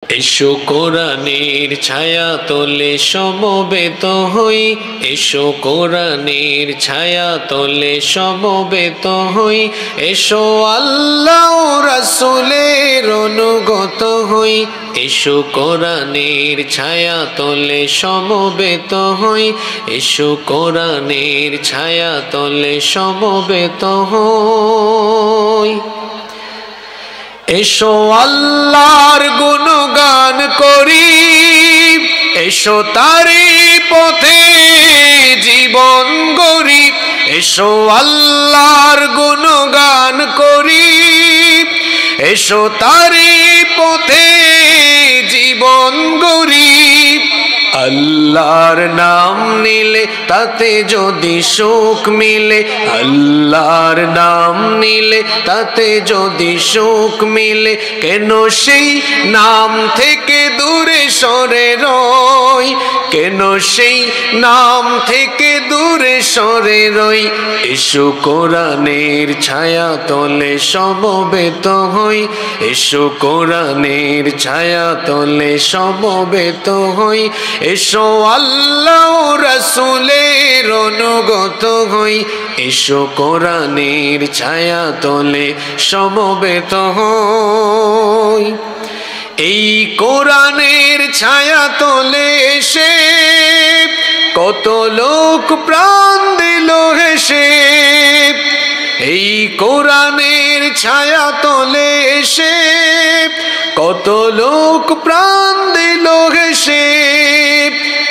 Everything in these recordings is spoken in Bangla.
এসো কোরআনের ছায়া তলে সমবেত হই, এসো কোরআনের ছায়া তলে সমবেত হই, এসো আল্লাহ রাসূলের অনুগত হই, এসো কোরআনের ছায়া তলে সমবেত হই, এসো কোরআনের ছায়া তলে সমবেত হই। এসো আল্লাহর গুণগান করি, এসো তারি পথে জীবন গড়ি, এসো আল্লাহর গুণগান করি, এসো তারি পথে জীবন গড়ি। আল্লাহর নাম নিলে তাতে যদি সুখ মিলে, আল্লাহর নাম নিলে তাতে যদি সুখ মিলে, কেন সেই নাম থেকে দূরে সরে রই, কেন সেই নাম থেকে দূরে সরে রই। এসো কোরআনের ছায়া তলে সমবেত হই, এসো কোরআনের ছায়া তলে সমবেত হই, এসো আল্লাহ রাসূলের অনুগত হই, এসো কোরআনের ছায়া তলে সমবেত হই। এই কোরআনের ছায়া তলে এসে কত লোক প্রাণ দিল হেসে, এই কোরআনের ছায়া তলে এসে কত লোক প্রাণ দিল হেসে।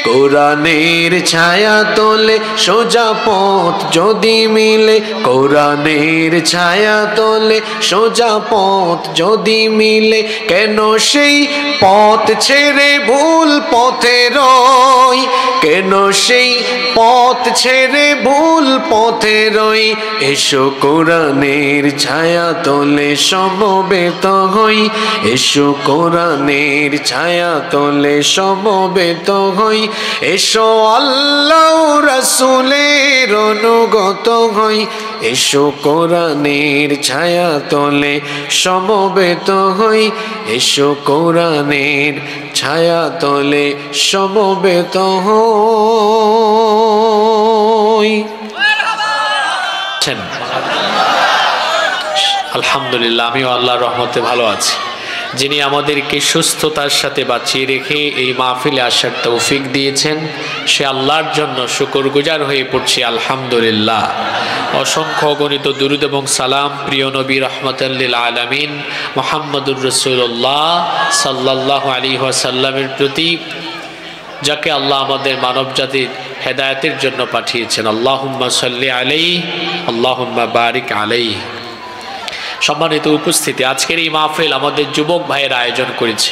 কোরআনের ছায়া তলে সোজা পথ যদি মিলে, কোরআনের ছায়া তলে সোজা পথ যদি মিলে, কেন সেই পথ ছেড়ে ভুল পথে রই, কেন সেই পথ ছেড়ে ভুল পথে রই। এসো কোরআনের ছায়া তলে সমবেত হই, এসো কোরআনের ছায়া তলে সমবেত হই, এসো আল্লাহ রাসূলের অনুগত হই, এসো কোরআনের ছায়া তলে সমবেত হই, এসো কোরআনের ছায়া তলে সমবেত হই। আলহামদুলিল্লাহ, আমিও আল্লাহর রহমতে ভালো আছি। যিনি আমাদেরকে সুস্থতার সাথে বাঁচিয়ে রেখে এই মাহফিলে আসার তৌফিক দিয়েছেন, সে আল্লাহর জন্য শুকরগুজার হয়ে পড়ছি আলহামদুলিল্লাহ। অসংখ্য অগণিত দুরূদ এবং সালাম প্রিয় নবী রাহমাতাল লিল আলামিন মুহাম্মদুর রাসূলুল্লাহ সাল্লাল্লাহু আলাইহি ওয়াসাল্লামের প্রতি, যাকে আল্লাহ আমাদের মানব জাতির হেদায়েতের জন্য পাঠিয়েছেন। আল্লাহুম্মা সাল্লি আলাইহি, আল্লাহুম্মা বারিক আলাইহি। সম্মানিত উপস্থিতি, আজকের এই মাহফিল আমাদের যুবক ভাইয়ের আয়োজন করেছে।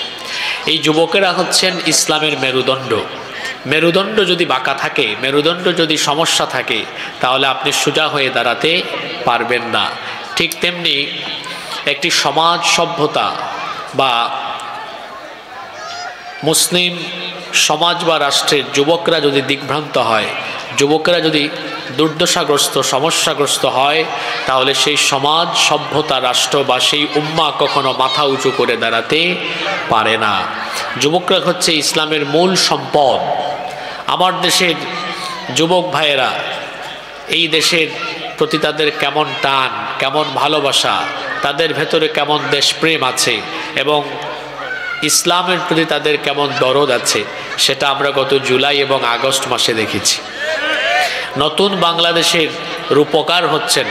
এই যুবকেরা হচ্ছেন ইসলামের মেরুদণ্ড। মেরুদণ্ড যদি বাঁকা থাকে, মেরুদণ্ড যদি সমস্যা থাকে, তাহলে আপনি সোজা হয়ে দাঁড়াতে পারবেন না। ঠিক তেমনি একটি সমাজ সভ্যতা বা মুসলিম সমাজ বা রাষ্ট্রের যুবকরা যদি দিকভ্রান্ত হয়, যুবকরা যদি দুর্দশাগ্রস্ত সমস্যাগ্রস্ত হয়, তাহলে সেই সমাজ সভ্যতা রাষ্ট্র বা সেই উম্মাহ কখনো মাথা উঁচু করে দাঁড়াতে পারে না। যুবকরা হচ্ছে ইসলামের মূল সম্পদ। আমার দেশের যুবক ভাইয়েরা এই দেশের প্রতি তাদের কেমন টান, কেমন ভালোবাসা, তাদের ভেতরে কেমন দেশপ্রেম আছে এবং ইসলামের প্রতি তাদের কেমন দরদ আছে, সেটা আমরা গত জুলাই এবং আগস্ট মাসে দেখেছি। নতুন বাংলাদেশের রূপকার হচ্ছেন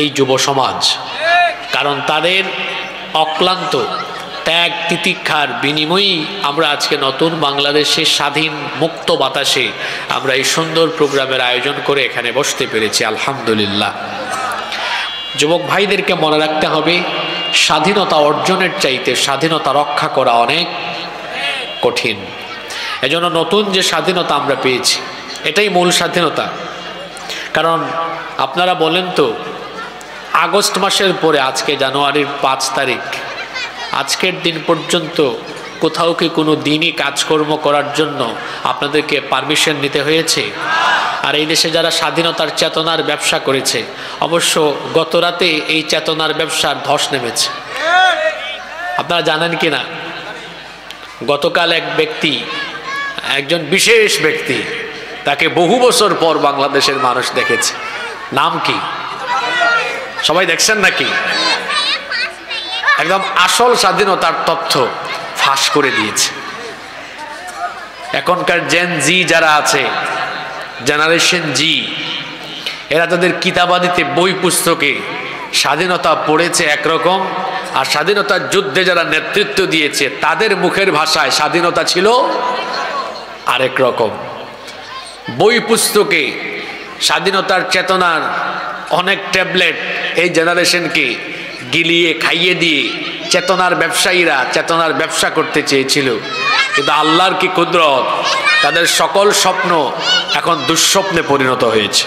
এই যুব সমাজ, কারণ তাদের অক্লান্ত ত্যাগ তিতিক্ষার বিনিময়েই আমরা আজকে নতুন বাংলাদেশের স্বাধীন মুক্ত বাতাসে আমরা এই সুন্দর প্রোগ্রামের আয়োজন করে এখানে বসতে পেরেছি আলহামদুলিল্লাহ। যুবক ভাইদেরকে মনে রাখতে হবে, স্বাধীনতা অর্জনের চাইতে স্বাধীনতা রক্ষা করা অনেক কঠিন। এজন্য নতুন যে স্বাধীনতা আমরা পেয়েছি, এটাই মূল স্বাধীনতা। কারণ আপনারা বলেন তো, আগস্ট মাসের পরে আজকে জানুয়ারির 5 তারিখ, আজকের দিন পর্যন্ত কোথাও কি কোনো দিনই কাজকর্ম করার জন্য আপনাদেরকে পারমিশন নিতে হয়েছে? আর এই দেশে যারা স্বাধীনতার চেতনার ব্যবসা করেছে, অবশ্য গত রাতে এই চেতনার ব্যবসার ধস নেমেছে। আপনারা জানেন কি না? গতকাল এক ব্যক্তি, একজন বিশেষ ব্যক্তি, তাকে বহু বছর পর বাংলাদেশের মানুষ দেখেছে। নাম কি? সবাই দেখছেন নাকি? একদম আসল স্বাধীনতার তথ্য ফাঁস করে দিয়েছে। এখনকার জেন জি যারা আছে, জেনারেশন জি, এরা তাদের কিতাবাদিতে বই পুস্তকে স্বাধীনতা পড়েছে একরকম, আর স্বাধীনতার যুদ্ধে যারা নেতৃত্ব দিয়েছে তাদের মুখের ভাষায় স্বাধীনতা ছিল আরেক রকম। বই পুস্তকে স্বাধীনতার চেতনার অনেক ট্যাবলেট এই জেনারেশনকে গিলিয়ে খাইয়ে দিয়ে চেতনার ব্যবসায়ীরা চেতনার ব্যবসা করতে চেয়েছিল, কিন্তু আল্লাহর কি কুদরত, তাদের সকল স্বপ্ন এখন দুঃস্বপ্নে পরিণত হয়েছে।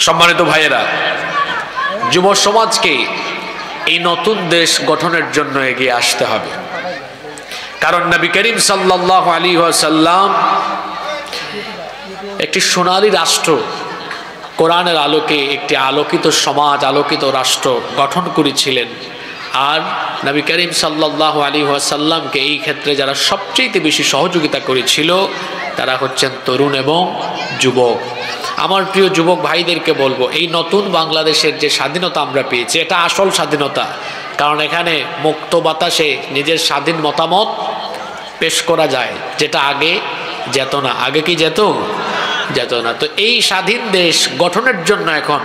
সম্মানিত ভাইয়েরা, যুব সমাজকে এই নতুন দেশ গঠনের জন্য এগিয়ে আসতে হবে। কারণ নবী করিম সাল্লাল্লাহু আলাইহি ওয়াসাল্লাম একটি সোনালী রাষ্ট্র, কোরআনের আলোকে একটি আলোকিত সমাজ, আলোকিত রাষ্ট্র গঠন করেছিলেন। আর নবী করিম সাল্লাল্লাহু আলাইহি ওয়াসাল্লামকে এই ক্ষেত্রে যারা সবচেয়ে বেশি সহযোগিতা করেছিল তারা হচ্ছেন তরুণ এবং যুবক। আমার প্রিয় যুবক ভাইদেরকে বলবো, এই নতুন বাংলাদেশের যে স্বাধীনতা আমরা পেয়েছি এটা আসল স্বাধীনতা। কারণ এখানে মুক্ত বাতাসে নিজের স্বাধীন মতামত পেশ করা যায়, যেটা আগে যেত না। আগে কি যেত না। তো এই স্বাধীন দেশ গঠনের জন্য এখন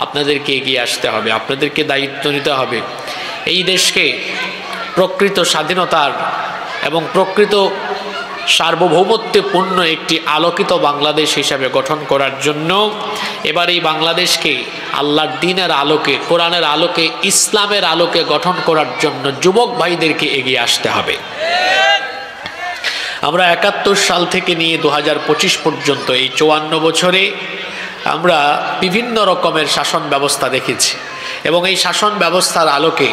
আপনাদেরকে এগিয়ে আসতে হবে, আপনাদেরকে দায়িত্ব নিতে হবে। এই দেশকে প্রকৃত স্বাধীনতার এবং প্রকৃত সার্বভৌমত্বপূর্ণ একটি আলোকিত বাংলাদেশ হিসাবে গঠন করার জন্য এবার এই বাংলাদেশকে আল্লাহর দ্বীনের আলোকে, কোরআনের আলোকে, ইসলামের আলোকে গঠন করার জন্য যুবক ভাইদেরকে এগিয়ে আসতে হবে। আমরা ৭১ সাল থেকে নিয়ে ২০২৫ পর্যন্ত এই ৫৪ বছরে আমরা বিভিন্ন রকমের শাসন ব্যবস্থা দেখেছি এবং এই শাসন ব্যবস্থার আলোকে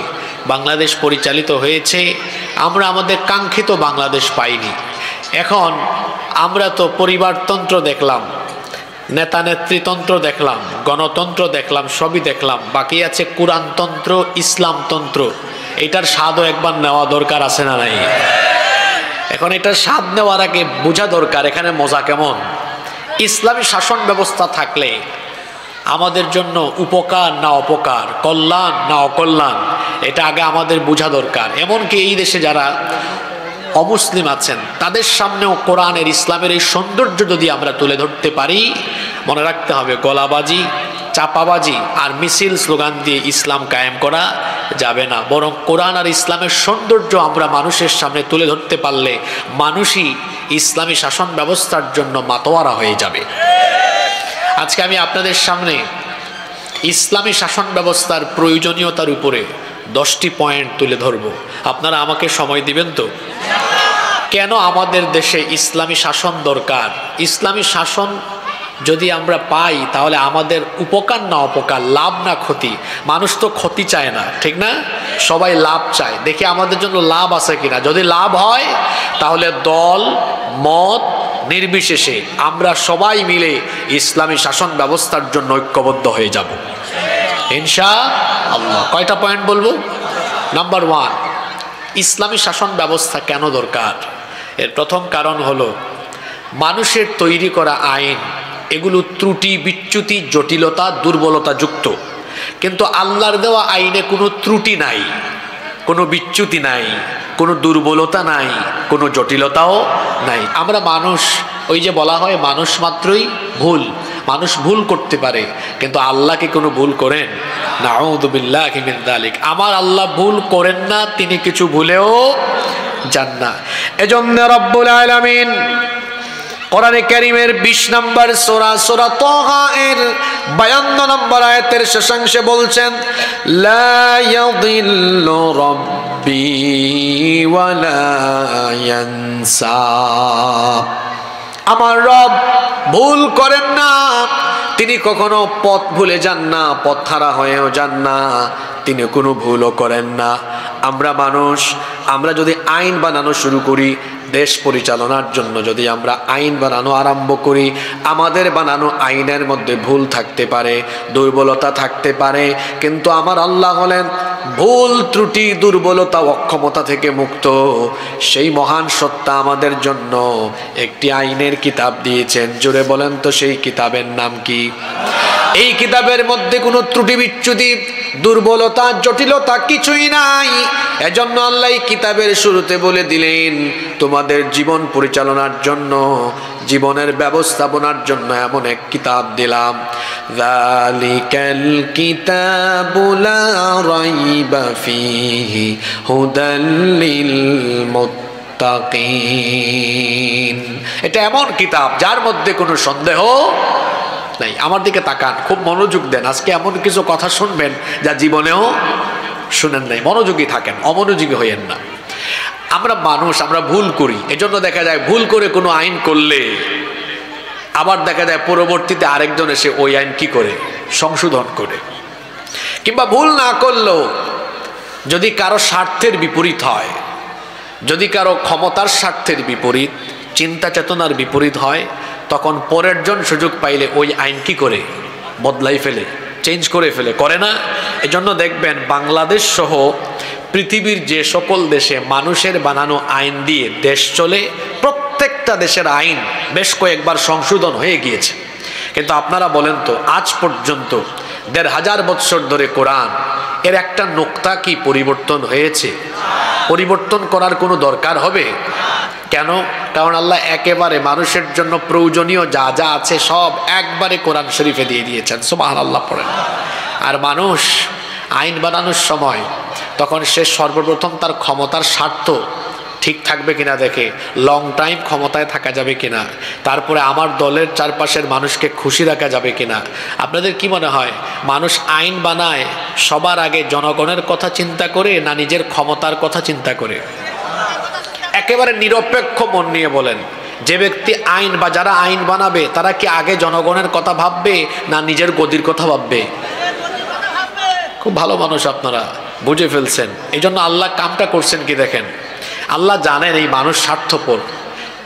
বাংলাদেশ পরিচালিত হয়েছে। আমরা আমাদের কাঙ্ক্ষিত বাংলাদেশ পাইনি। এখন আমরা তো পরিবারতন্ত্র দেখলাম, নেতা নেতৃতন্ত্র দেখলাম, গণতন্ত্র দেখলাম, সবই দেখলাম, বাকি আছে কোরআনতন্ত্র, ইসলামতন্ত্র। এটার স্বাদও একবার নেওয়া দরকার আছে না নাই? এখন এটার স্বাদ নেওয়ার আগে বোঝা দরকার এখানে মজা কেমন। ইসলামী শাসন ব্যবস্থা থাকলে আমাদের জন্য উপকার না অপকার, কল্যাণ না অকল্যাণ, এটা আগে আমাদের বোঝা দরকার। এমনকি এই দেশে যারা অমুসলিম আছেন তাদের সামনেও কোরআনের, ইসলামের এই সৌন্দর্য যদি আমরা তুলে ধরতে পারি, মনে রাখতে হবে গলাবাজি, চাপাবাজি আর মিছিল স্লোগান দিয়ে ইসলাম কায়েম করা যাবে না। বরং কোরআন আর ইসলামের সৌন্দর্য আমরা মানুষের সামনে তুলে ধরতে পারলে মানুষই ইসলামী শাসন ব্যবস্থার জন্য মাতোয়ারা হয়ে যাবে। আজকে আমি আপনাদের সামনে ইসলামী শাসন ব্যবস্থার প্রয়োজনীয়তার উপরে 10টি পয়েন্ট তুলে ধরব। আপনারা আমাকে সময় দিবেন তো? কেন আমাদের দেশে ইসলামী শাসন দরকার? ইসলামী শাসন যদি আমরা পাই তাহলে আমাদের উপকার না অপকার, লাভ না ক্ষতি। মানুষ তো ক্ষতি চায় না, ঠিক না? সবাই লাভ চায়। দেখি আমাদের জন্য লাভ আছে কিনা। যদি লাভ হয় তাহলে দল মত নির্বিশেষে আমরা সবাই মিলে ইসলামী শাসন ব্যবস্থার জন্য ঐক্যবদ্ধ হয়ে যাব ইনশাআল্লাহ। কয়টা পয়েন্ট বলবো? নাম্বার 1, ইসলামী শাসন ব্যবস্থা কেন দরকার? এর প্রথম কারণ হলো মানুষের তৈরি করা আইন এগুলো ত্রুটি, বিচ্যুতি, জটিলতা, দুর্বলতা যুক্ত। কিন্তু আল্লাহর দেওয়া আইনে কোনো ত্রুটি নাই, কোনো বিচ্যুতি নাই, কোনো দুর্বলতা নাই, কোনো জটিলতাও নাই। আমরা মানুষ, ওই যে বলা হয় মানুষ মাত্রই ভুল, মানুষ ভুল করতে পারে, কিন্তু আল্লাহ কি কোনো ভুল করেন? নাউযু বিল্লাহি মিন যালিক। আমার আল্লাহ ভুল করেন না, তিনি কিছু ভুলেও যান না। এজন্য রব্বুল আলামিন কোরআনে কারীমের 20 নম্বর সূরা, সূরা তাহা এর 52 নম্বর আয়াতের শেষাংশে বলছেন, লা ইয়াযিল্লু রাব্বি ওয়া লা ইয়ানসা। আমার রব ভুল করেন না, তিনি কখনো পথ ভুলে যান না, পথ হারা হয়েও যান না, তিনি কোনো ভুলও করেন না। আমরা মানুষ, আমরা যদি আইন বানানো শুরু করি, দেশ পরিচালনার জন্য যদি আমরা আইন বানানো আরম্ভ করি, আমাদের বানানো আইনের মধ্যে ভুল থাকতে পারে, দুর্বলতা থাকতে পারে, কিন্তু আমার আল্লাহ হলেন ভুল ত্রুটি দুর্বলতা অক্ষমতা থেকে মুক্ত। সেই মহান সত্তা আমাদের জন্য একটি আইনের কিতাব দিয়েছেন। জোরে বলেন তো সেই কিতাবের নাম কি? এই কিতাবের মধ্যে কোনো ত্রুটি বিচ্যুতি দুর্বলতা জটিলতা কিছুই নাই। এজন্য আল্লাহ এই কিতাবের শুরুতে বলে দিলেন, তোমাদের জীবন পরিচালনার জন্য, জীবনের ব্যবস্থাপনার জন্য এমন এক কিতাব দিলাম। যালিকাল কিতাবু লা রাইবা ফীহি হুদাল লিল মুত্তাকিন। এটা এমন কিতাব যার মধ্যে কোনো সন্দেহ নাই। আমার দিকে তাকান, খুব মনোযোগ দেন। আজকে এমন কিছু কথা শুনবেন যা জীবনেও শুনেন নাই। মনোযোগী থাকেন, অমনোযোগী হইয়েন না। আমরা মানুষ, আমরা ভুল করি। এজন্য দেখা যায় ভুল করে কোনো আইন করলে আবার দেখা যায় পরবর্তীতে আরেকজন এসে ওই আইন কি করে সংশোধন করে। কিংবা ভুল না করলেও যদি কারো স্বার্থের বিপরীত হয়, যদি কারো ক্ষমতার স্বার্থের বিপরীত, চিন্তা চেতনার বিপরীত হয়, তখন পরের জন সুযোগ পাইলে ওই আইন কি করে বদলাই ফেলে, চেঞ্জ করে ফেলে, করে না? এজন্য দেখবেন বাংলাদেশ সহ পৃথিবীর যে সকল দেশে মানুষের বানানো আইন দিয়ে দেশ চলে, প্রত্যেকটা দেশের আইন বেশ কয়েকবার সংশোধন হয়ে গিয়েছে। কিন্তু আপনারা বলেন তো, আজ পর্যন্ত ১৫০০ বৎসর ধরে কোরআন এর একটা নোক্তা কি পরিবর্তন হয়েছে? পরিবর্তন করার কোনো দরকার হবে কেন? কারণ আল্লাহ একেবারে মানুষের জন্য প্রয়োজনীয় যা যা আছে সব একবারে কোরআন শরীফে দিয়ে দিয়েছেন। সুবহানাল্লাহ পড়েন। আর মানুষ আইন বানানোর সময় তখন সে সর্বপ্রথম তার ক্ষমতার স্বার্থ ঠিক থাকবে কিনা দেখে, লং টাইম ক্ষমতায় থাকা যাবে কিনা, তারপরে আমার দলের চারপাশের মানুষকে খুশি রাখা যাবে কিনা। আপনাদের কি মনে হয় মানুষ আইন বানায় সবার আগে জনগণের কথা চিন্তা করে না নিজের ক্ষমতার কথা চিন্তা করে? একেবারে নিরপেক্ষ মন নিয়ে বলেন, যে ব্যক্তি আইন বা যারা আইন বানাবে তারা কি আগে জনগণের কথা ভাববে না নিজের গদির কথা ভাববে? খুব ভালো মানুষ, আপনারা বুঝে ফেলছেন। এই জন্য আল্লাহ কামটা করছেন কি দেখেন, আল্লাহ জানেন এই মানুষ স্বার্থপর,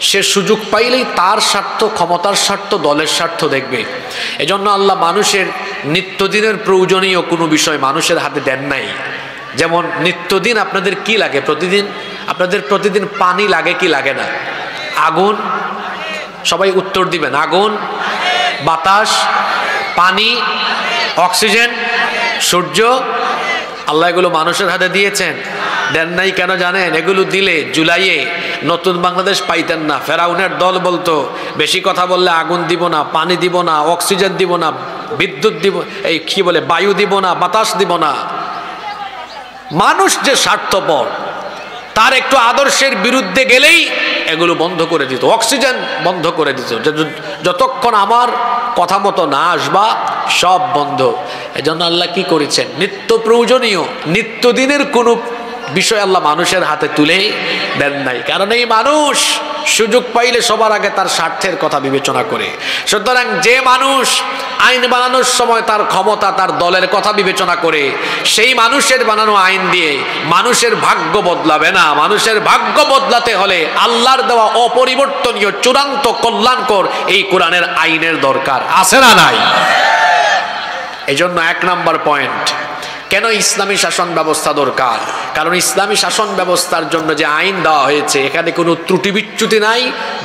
সে সুযোগ পাইলেই তার স্বার্থ, ক্ষমতার স্বার্থ, দলের স্বার্থ দেখবে। এজন্য আল্লাহ মানুষের নিত্যদিনের প্রয়োজনীয় কোনো বিষয় মানুষের হাতে দেন নাই। যেমন নিত্যদিন আপনাদের কি লাগে? আপনাদের প্রতিদিন পানি লাগে কি লাগে না? আগুন, সবাই উত্তর দিবেন। আগুন, বাতাস, পানি, অক্সিজেন, সূর্য, আল্লাহ এগুলো মানুষের হাতে দিয়েছেন? দেন নাই কেন জানেন? এগুলো দিলে জুলাইয়ে নতুন বাংলাদেশ পাইতেন না। ফেরাউনের দল বলতো বেশি কথা বললে আগুন দিব না, পানি দিব না, অক্সিজেন দিব না, বিদ্যুৎ দিব, এই কি বলে বায়ু দিব না, বাতাস দিব না। মানুষ যে স্বার্থপর, তার একটু আদর্শের বিরুদ্ধে গেলেই এগুলো বন্ধ করে দিত, অক্সিজেন বন্ধ করে দিত। যতক্ষণ আমার কথা মতো না আসবা সব বন্ধ। এজন্য আল্লাহ কি করেছেন? নিত্য প্রয়োজনীয় নিত্যদিনের কোনো বিষয় আল্লাহ মানুষের হাতে তুলে দেন নাই। কারণ এই মানুষ সুযোগ পাইলে সবার আগে তার স্বার্থের কথা বিবেচনা করে। সুতরাং যে মানুষ আইন বানানোর সময় তার ক্ষমতা, তার দলের কথা বিবেচনা করে, সেই মানুষের বানানো আইন দিয়ে মানুষের ভাগ্য বদলাবে না। মানুষের ভাগ্য বদলাতে হলে আল্লাহর দেওয়া অপরিবর্তনীয় চূড়ান্ত কল্যাণকর এই কোরআনের আইনের দরকার আছে না নাই? এই জন্য ১ নম্বর পয়েন্ট, কেন ইসলামী শাসন ব্যবস্থা দরকার? কারণ ইসলামী শাসন ব্যবস্থার জন্য যে আইন দেওয়া হয়েছে এখানে কোনো ত্রুটি বিচ্যুতি নাই,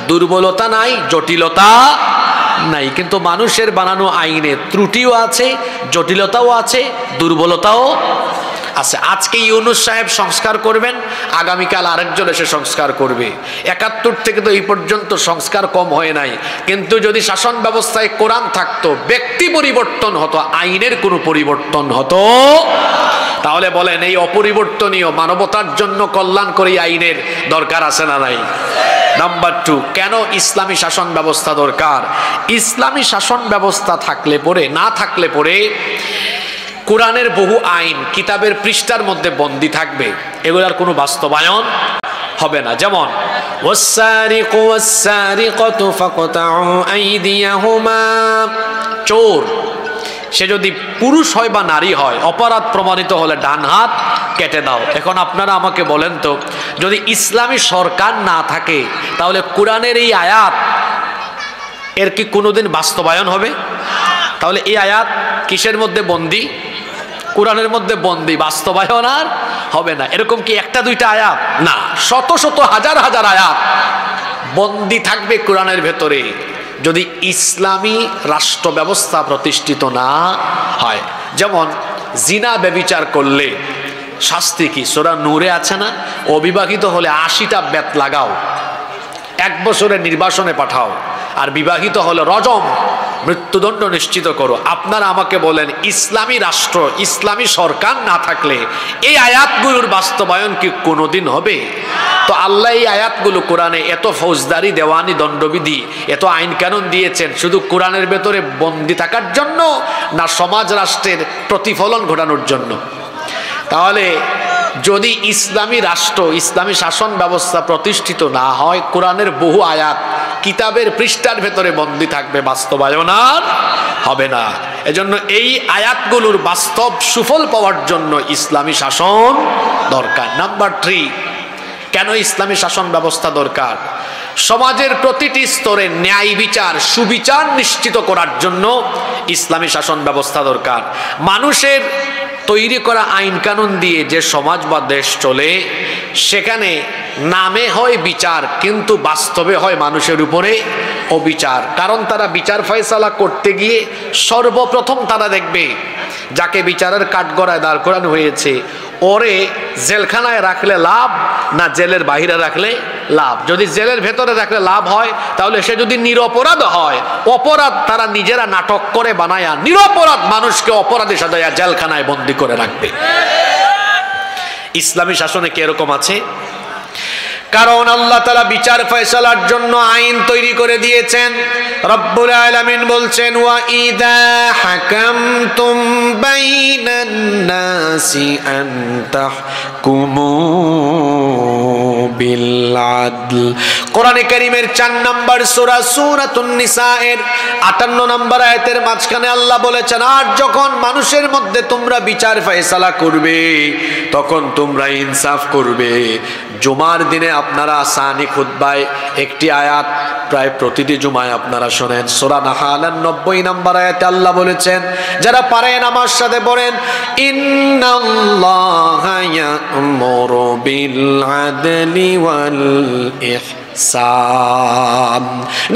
দুর্বলতা নাই, জটিলতা নাই। কিন্তু মানুষের বানানো আইনে ত্রুটিও আছে, জটিলতাও আছে, দুর্বলতাও আছে। আজকে ইউনূস সাহেব সংস্কার করবেন, আগামীকাল আরেকজন এসে সংস্কার করবে। ৭১ থেকে তো এই পর্যন্ত সংস্কার কম হয় নাই। কিন্তু যদি শাসন ব্যবস্থায় কোরআন থাকতো, ব্যক্তি পরিবর্তন হতো, আইনের কোনো পরিবর্তন হতো, তাহলে বলেন এই অপরিবর্তনীয় মানবতার জন্য কল্যাণকরী আইনের দরকার আছে না নাই? নাম্বার 2, কেন ইসলামী শাসন ব্যবস্থা দরকার? ইসলামী শাসন ব্যবস্থা থাকলে পরে, না থাকলে পরে কোরআনের বহু আইন কিতাবের পৃষ্ঠার মধ্যে বন্দী থাকবে, এগুলার কোনো বাস্তবায়ন হবে না। যেমন ওয়াস-সারিকু ওয়াস-সারিকাতু ফাকতাউ আইদিয়াহুমা, চোর সে যদি পুরুষ হয় বা নারী হয়, অপরাধ প্রমাণিত হলে ডান হাত কেটে দাও। এখন আপনারা আমাকে বলেন তো, যদি ইসলামী সরকার না থাকে তাহলে কোরআনের এই আয়াত এর কি কোনোদিন বাস্তবায়ন হবে? তাহলে এই আয়াত কিসের মধ্যে বন্দী? কোরআনের মধ্যে বন্দী, বাস্তবায়ন আর হবে না। এরকম কি একটা দুইটা আয়াত না, শত শত হাজার হাজার আয়াত বন্দী থাকবে কোরআনের ভেতরে যদি ইসলামী রাষ্ট্র ব্যবস্থা প্রতিষ্ঠিত না হয়। যেমন জিনা ব্যভিচার করলে শাস্তি কি? সূরা নূরে আছে না, অবিবাহিত হলে 80টা বেত লাগাও, 1 বছরের নির্বাসনে পাঠাও, আর বিবাহিত হলে রজম, মৃত্যুদণ্ড নিশ্চিত করো। আপনারা আমাকে বলেন, ইসলামী রাষ্ট্র, ইসলামী সরকার না থাকলে এই আয়াতগুলোর বাস্তবায়ন কি কোনোদিন হবে? তো আল্লাহ এই আয়াতগুলো কোরআনে এত ফৌজদারি, দেওয়ানি, দণ্ডবিধি, এত আইন কানুন দিয়েছেন শুধু কোরআনের ভেতরে বন্দী থাকার জন্য, না সমাজ রাষ্ট্রের প্রতিফলন ঘটানোর জন্য? তাহলে যদি ইসলামী রাষ্ট্র, ইসলামী শাসন ব্যবস্থা প্রতিষ্ঠিত না হয়, কোরআনের বহু আয়াত কিতাবের পৃষ্ঠার ভেতরে বন্দী থাকবে, বাস্তবায়ন আর হবে না। এজন্য এই আয়াতগুলোর বাস্তব সুফল পাওয়ার জন্য ইসলামী শাসন দরকার। নাম্বার 3, কেন ইসলামী শাসন ব্যবস্থা দরকার? সমাজের প্রতিটি স্তরে ন্যায় বিচার, সুবিচার নিশ্চিত করার জন্য ইসলামী শাসন ব্যবস্থা দরকার। মানুষের তৈরি করা আইন কানুন দিয়ে যে সমাজ বা দেশ চলে, সেখানে নামে হয় বিচার কিন্তু বাস্তবে হয় মানুষের উপরে অবিচার। কারণ তারা বিচার ফয়সালা করতে গিয়ে সর্বপ্রথম তারা দেখবে যাকে বিচারের কাঠগড়ায় দাঁড় করানো হয়েছে, ওরে জেলখানায় রাখলে লাভ না জেলের বাইরে রাখলে লাভ। যদি জেলের ভেতরে রাখলে লাভ হয়, তাহলে সে যদি নিরপরাধ হয়, অপরাধ তারা নিজেরা নাটক করে বানায়া নিরপরাধ মানুষকে অপরাধী সাজায়া জেলখানায় বন্দী করে রাখবে। ইসলামী শাসনে কি এরকম আছে? কারণ আল্লাহ তাআলা বিচার ফয়সালার জন্য আইন তৈরি করে দিয়েছেন। রব্বুল আলামিন বলছেন, ওয়া ইযা হাকামতুম বাইনান নাসি আন তাহকুমু বিল আদল। কোরআনে কারীমের 4 নম্বর সূরা সূরাতুন নিসা এর 58 নম্বর আয়াতের মাঝখানে আল্লাহ বলেছেন, আর যখন মানুষের মধ্যে তোমরা বিচার ফয়সালা করবে তখন তোমরা ইনসাফ করবে। জুমার দিনে আপনারা সানি খুতবায় একটি আয়াত প্রায় প্রতিটি জুমায় আপনারা শোনেন, সূরা নাহালের 90 নম্বর আয়াতে আল্লাহ বলেছেন, যারা পারেন আমার সাথে বলেন, ইন্নাল্লাহা ইয়া'মুরু বিল আদলি ওয়াল ইহসান।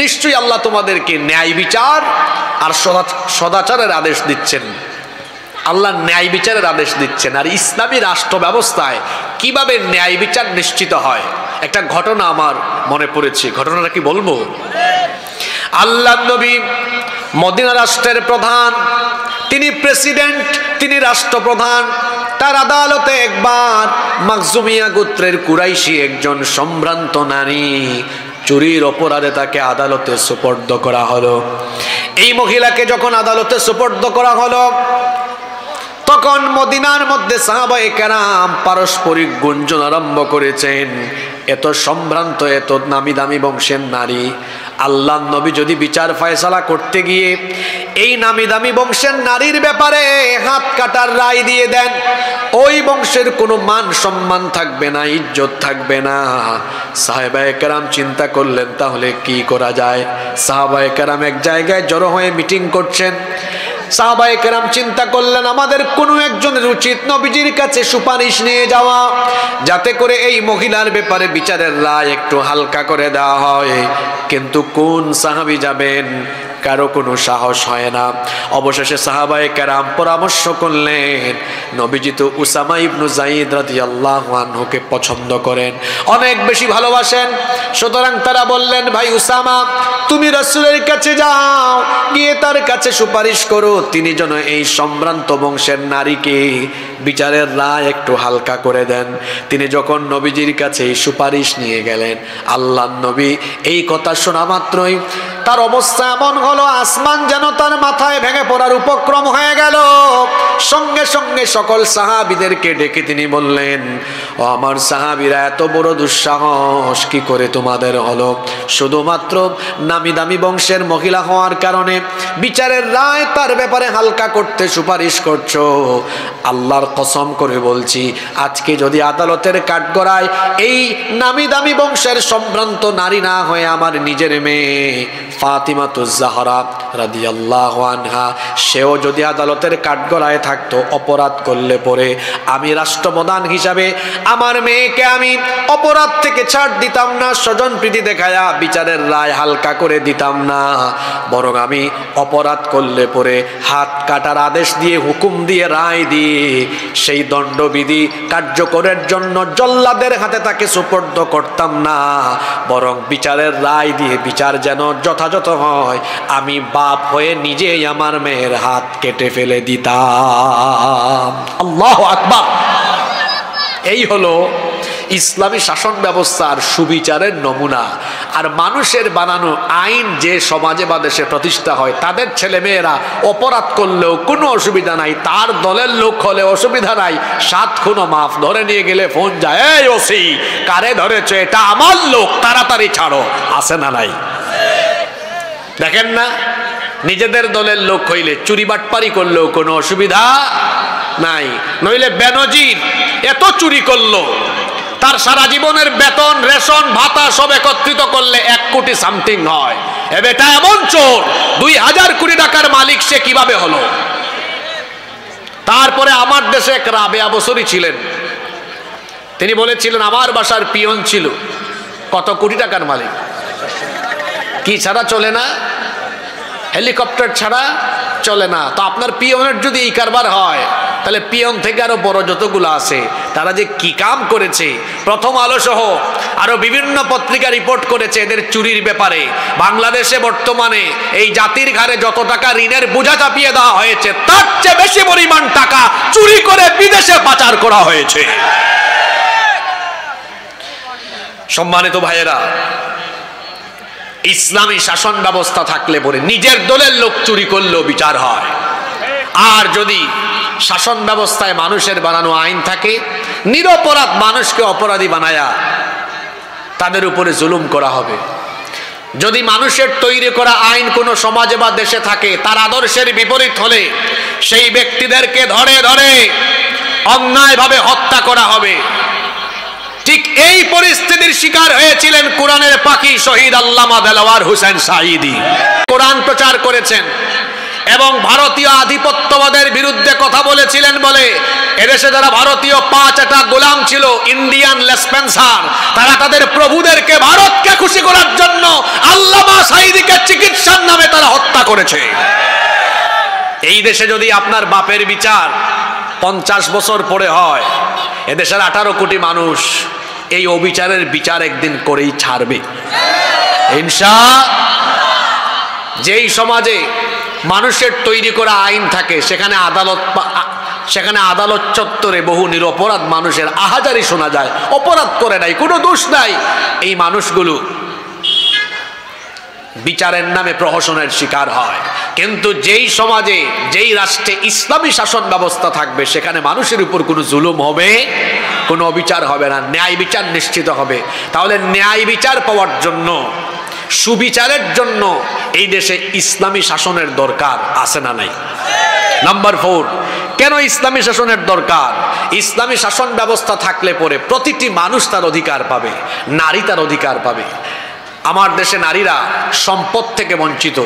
নিশ্চয়ই আল্লাহ তোমাদেরকে ন্যায় বিচার আর সদাচারের আদেশ দিচ্ছেন। আল্লাহ ন্যায় বিচারের আদেশ দিচ্ছেন। আর ইসলামী রাষ্ট্র ব্যবস্থায় কিভাবে ন্যায় বিচার নিশ্চিত হয়, একটা ঘটনা আমার মনে পড়েছে। ঘটনাটা কি বলবো? আল্লাহ নবী মদিনা রাষ্ট্রের প্রধান, তিনি প্রেসিডেন্ট, তিনি রাষ্ট্রপ্রধান। তার আদালতে একবার মাখজুমিয়া গোত্রের কুরাইশি একজন সম্ভ্রান্ত নারী চুরির অপরাধে তাকে আদালতে সুপর্দ করা হলো। এই মহিলাকে যখন আদালতে সুপর্দ করা হলো, তখন মদিনার মধ্যে সাহাবায়ে কেরাম পারস্পরিক গুঞ্জন আরম্ভ করেছেন, এত সম্ভ্রান্ত, এত নামি দামি বংশের নারী, আল্লাহ নবী যদি বিচার ফয়সালা করতে গিয়ে এই নামি দামি বংশের নারীর ব্যাপারে হাত কাটার রায় দিয়ে দেন, ওই বংশের কোনো মান সম্মান থাকবে না, ইজ্জত থাকবে না। সাহাবায়ে কেরাম চিন্তা করলেন, তাহলে কি করা যায়? সাহাবায়ে কেরাম এক জায়গায় জড়ো হয়ে মিটিং করছেন। সাহাবায়ে কেরাম চিন্তা করলেন, আমাদের কোনো একজনের উচিত নবীজির কাছে সুপারিশ নিয়ে যাওয়া, যাতে করে এই মহিলার ব্যাপারে বিচারের রায় একটু হালকা করে দেওয়া হয়। কিন্তু কোন সাহাবী যাবেন? কারো কোনো সাহস হয় না। অবশেষে সাহাবায়ে কেরাম পরামর্শ করলেন, নবীজি তো উসামা ইবনু যায়েদ রাদিয়াল্লাহু আনহুকে পছন্দ করেন, অনেক বেশি ভালোবাসেন। সুতরাং তারা বললেন, ভাই উসামা, তুমি রাসূলের কাছে যাও, গিয়ে তার কাছে সুপারিশ করো তিনি যেন এই সম্ভ্রান্ত বংশের নারীকে বিচারের রায় একটু হালকা করে দেন। তিনি যখন নবীজির কাছে এই সুপারিশ নিয়ে গেলেন, আল্লাহর নবী এই কথা শোনা মাত্রই তার অবস্থা এমন হলো, আসমান যেন তার মাথায় ভেঙে পড়ার উপক্রম হয়ে গেল। সঙ্গে সঙ্গে সকল সাহাবীদেরকে ডেকে তিনি বললেন, ও আমার সাহাবীরা, এত বড় দুঃসাহস কি করে তোমাদের হলো? শুধুমাত্র নামি দামি বংশের মহিলা হওয়ার কারণে বিচারের রায় তার ব্যাপারে হালকা করতে সুপারিশ করছো? আল্লাহর কসম করে বলছি, আজকে যদি আদালতের কাঠগড়ায় এই নামি দামি বংশের সম্ভ্রান্ত নারী না হয়ে আমার নিজের মেয়ে ফাতিমাতুজ জাহরা রাদিয়াল্লাহু আনহা, সেও যদি আদালতের কাঠগড়ায় থাকতো, অপরাধ করলে পরে আমি রাষ্ট্রপ্রধান হিসাবে আমার মেয়েকে আমি অপরাধ থেকে ছাড় দিতাম না, স্বজন প্রীতি দেখায়া বিচারের রায় হালকা করে দিতাম না, বরং আমি অপরাধ করলে পরে হাত কাটার আদেশ দিয়ে, হুকুম দিয়ে, রায় দিয়ে সেই দণ্ডবিধি কার্যকরের জন্য জল্লাদের হাতে তাকে সুপর্দ করতাম না, বরং বিচারের রায় দিয়ে বিচার যেন যথাযথ হয়, আমি বাপ হয়ে নিজেই আমার মেয়ের হাত কেটে ফেলে দিতাম। আল্লাহু আকবার। এই হলো ইসলামী শাসন ব্যবস্থার সুবিচারের নমুনা। আর মানুষের বানানো আইন যে সমাজে বা দেশে প্রতিষ্ঠা হয়, তাদের ছেলে মেয়েরা অপরাধ করলেও কোনো অসুবিধা নাই, তার দলের লোক হলে অসুবিধা নাই, 7 খুনো মাফ, ধরে নিয়ে গেলে ফোন যায়, এই ওসি কারে ধরেছে, এটা আমার লোক, তাড়াতাড়ি ছাড়ো, আছে না নাই? দেখেন না, নিজেদের দলের লোক হইলে চুরি বাটপারি করলেও কোনো অসুবিধা নাই। নইলে বেনজির এত চুরি করলো, তার সারা জীবনের বেতন, রেশন, ভাতা সব একত্রিত করলে 1 কোটি সামথিং হয়। এ বেটা এমন চোর, 2000 কোটি টাকার মালিক সে কিভাবে হলো? তারপরে আমার দেশে এক রাবেয়া বসরি ছিলেন, তিনি বলেছিলেন আমার বাসার পিয়ন ছিল, কত কোটি টাকার মালিক, কি ছাড়া চলে না? হেলিকপ্টার ছাড়া চলে না। তো আপনার পিয়নের যদি এই কারবার হয়, তাহলে পিয়ন থেকে আরো বড় যতগুলো আছে তারা যে কি কাম করেছে। প্রথম আলো সহ আরো বিভিন্ন পত্রিকা রিপোর্ট করেছে এদের চুরির ব্যাপারে। বাংলাদেশে বর্তমানে এই জাতির ঘাড়ে যত টাকা ঋণের বোঝা চাপিয়ে দেওয়া হয়েছে, তার চেয়ে বেশি পরিমাণ টাকা চুরি করে বিদেশে পাচার করা হয়েছে। সম্মানিত ভাইয়েরা, ইসলামী শাসন ব্যবস্থা থাকলে পরে নিজের দলের লোক চুরি করলেও বিচার হয়। আর যদি শাসন ব্যবস্থায় মানুষের বানানো আইন থাকে, নিরপরাধ মানুষকে অপরাধী বানায়া তাদের উপরে জুলুম করা হবে। যদি মানুষের তৈরি করা আইন কোনো সমাজে বা দেশে থাকে, তার আদর্শের বিপরীত হলে সেই ব্যক্তিদেরকে ধরে ধরে অন্যায়ভাবে হত্যা করা হবে। ঠিক এই পরিস্থিতির শিকার হয়েছিলেন কোরআনের পাখি শহীদ আল্লামা দেলাওয়ার হোসেন সাঈদী। কোরআন প্রচার করেছেন এবং ভারতীয় আধিপত্যবাদের বিরুদ্ধে কথা বলেছিলেন বলে এদেশে যারা ভারতীয় 5টা গোলাম ছিল, ইন্ডিয়ান লেসপেন্সার, তারা তাদের প্রভুদেরকে ভারতকে খুশি করার জন্য আল্লামা সাঈদীকে চিকিৎসার নামে তারা হত্যা করেছে। এই দেশে যদি আপনার বাপের বিচার 50 বছর পরে হয়, এদেশের 18 কোটি মানুষ এই অবিচারের বিচার একদিন করেই ছাড়বে ইনশাআল্লাহ। যেই সমাজে মানুষের তৈরি করা আইন থাকে, সেখানে আদালত চত্বরে বহু নিরপরাধ মানুষের আহাজারি শোনা যায়, অপরাধ করে নাই, কোনো দোষ নাই, এই মানুষগুলো বিচারের নামে প্রহসনের শিকার হয়। কিন্তু যেই সমাজে, যেই রাষ্ট্রে ইসলামী শাসন ব্যবস্থা থাকবে, সেখানে মানুষের উপর কোনো জুলুম হবে, কোনো অবিচার হবে না, ন্যায় বিচার নিশ্চিত হবে। তাহলে ন্যায় বিচার পাওয়ার জন্য, সুবিচারের জন্য এই দেশে ইসলামী শাসনের দরকার আছে না নাই? নাম্বার 4, কেন ইসলামী শাসনের দরকার? ইসলামী শাসন ব্যবস্থা থাকলে পরে প্রতিটি মানুষ তার অধিকার পাবে, নারী তার অধিকার পাবে। আমার দেশে নারীরা সম্পদ থেকে বঞ্চিত,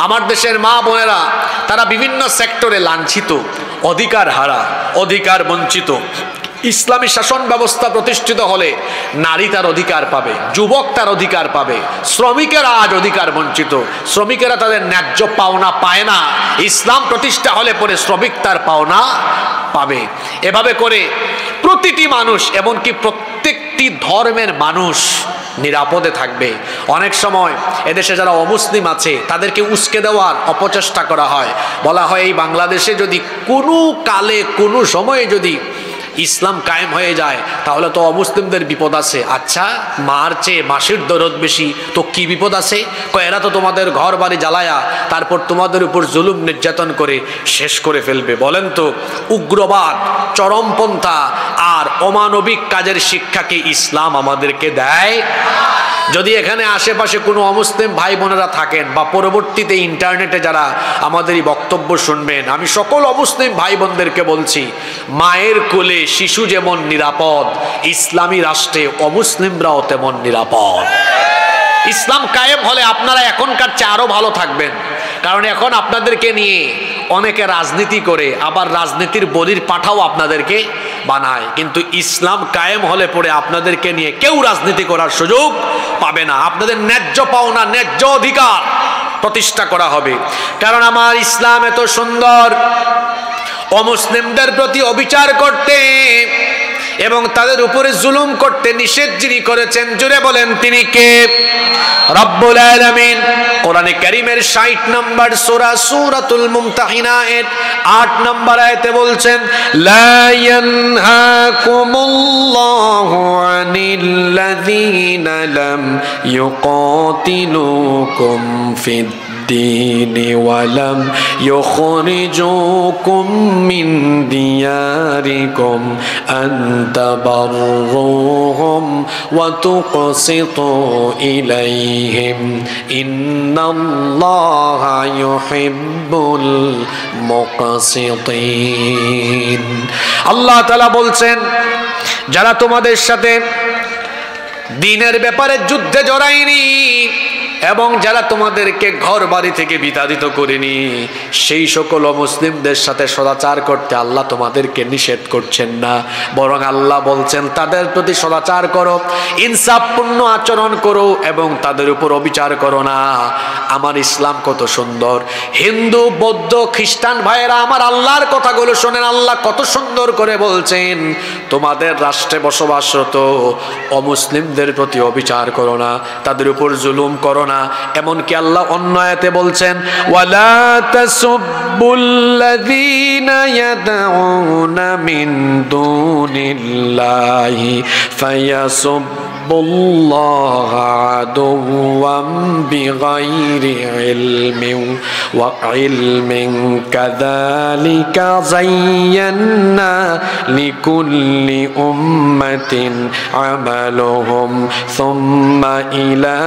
আমার দেশের মা বোনেরা তারা বিভিন্ন সেক্টরে লাঞ্ছিত, অধিকার হারা, অধিকার বঞ্চিত। ইসলামী শাসন ব্যবস্থা প্রতিষ্ঠিত হলে নারী তার অধিকার পাবে, যুবক তার অধিকার পাবে, শ্রমিকেরা আজ অধিকার বঞ্চিত, শ্রমিকেরা তাদের ন্যায্য পাওনা পায় না। ইসলাম প্রতিষ্ঠা হলে পরে শ্রমিক তার পাওনা পাবে। এভাবে করে প্রতিটি মানুষ, এমনকি প্রত্যেকটি প্রত্যেকটি ধর্মের মানুষ নিরাপদে থাকবে। অনেক সময় এদেশে যারা অমুসলিম আছে তাদেরকে উস্কে দেওয়ার অপচেষ্টা করা হয়, বলা হয় এই বাংলাদেশে যদি কোনো কালে কোনো সময়ে যদি ইসলাম কায়েম হয়ে যায় তাহলে তো অমুসলিমদের বিপদ আছে। আচ্ছা, মার চেয়ে মাসির দরদ বেশি, তো কি বিপদ আছে? এরা তো তোমাদের ঘর বাড়ি জ্বালায়া তারপর তোমাদের উপর জুলুম নির্যাতন করে শেষ করে ফেলবে। বলেন তো, উগ্রবাদ, চরমপন্থা আর অমানবিক কাজের শিক্ষাকে ইসলাম আমাদেরকে দেয়? যদি এখানে আশেপাশে কোনো অমুসলিম ভাই বোনেরা থাকেন বা পরবর্তীতে ইন্টারনেটে যারা আমাদের এই বক্তব্য শুনবেন, আমি সকল অমুসলিম ভাই বোনদেরকে বলছি, মায়ের কোলে শিশু যেমন নিরাপদ, ইসলামী রাষ্ট্রে অমুসলিমরাও তেমন নিরাপদ। ইসলাম কায়েম হলে আপনারা এখনকার চেয়ে আরো ভালো থাকবেন, কারণ এখন আপনাদেরকে নিয়ে অনেকে রাজনীতি করে, আবার রাজনীতির বলির পাঠাও আপনাদেরকে বানায়। কিন্তু ইসলাম কায়েম হলে পরে আপনাদেরকে নিয়ে কেউ রাজনীতি করার সুযোগ পাবে না। আপনাদের ন্যায্য পাওনা, ন্যায্য অধিকার প্রতিষ্ঠা করা হবে। কারণ আমার ইসলাম এত সুন্দর, অমুসলিমদের প্রতি অবিচার করতে এবং তাদের উপরে জুলুম করতে নিষেধ যিনি করেছেন, জুড়ে বলেন তিনি কে? রব্বুল আলামিন কোরআনে কারীমের 60 নম্বর সূরা সূরাতুল মুমতাহিনা এর 8 নম্বর আয়াতে বলছেন, লা ইয়ানহাকুমুল্লাহু আনিল্লাযীনা লাম ইউকাতিলুকুম ফিদ الدين ولم يخرجوكم من دياركم أن تبروهم وتقسطوا إليهم إن الله يحب المقسطين। আল্লাহ তাআলা বলছেন, যারা তোমাদের সাথে দ্বীনের ব্যাপারে যুদ্ধে জড়ায়নি এবং যারা তোমাদেরকে ঘর বাড়ি থেকে বিতাড়িত করেনি, সেই সকল অমুসলিমদের সাথে সদাচার করতে আল্লাহ তোমাদেরকে নিষেধ করছেন না, বরং আল্লাহ বলছেন তাদের প্রতি সদাচার করো, ইনসাফপূর্ণ আচরণ করো এবং তাদের উপর অবিচার করো না। আমার ইসলাম কত সুন্দর। হিন্দু, বৌদ্ধ, খ্রিস্টান ভাইয়েরা আমার আল্লাহর কথাগুলো শোনেন। আল্লাহ কত সুন্দর করে বলছেন, তোমাদের রাষ্ট্রে বসবাসরত অমুসলিমদের প্রতি অবিচার করো না, তাদের উপর জুলুম করো না। এমনকি আল্লাহ অন্য আয়াতে বলছেন, ওয়ালা তাসুব্বুল্লাযীনা ইয়াদউনা মিন দুনিল্লাহি ফায়াসুব্বুল্লাহা আদুওয়াম বিগাইরি ইলমিন ওয়া ইলমিন কাযালিকা যায়্যানা লিকুল্লি উম্মাতিন আমালুহুম সুম্মা ইলা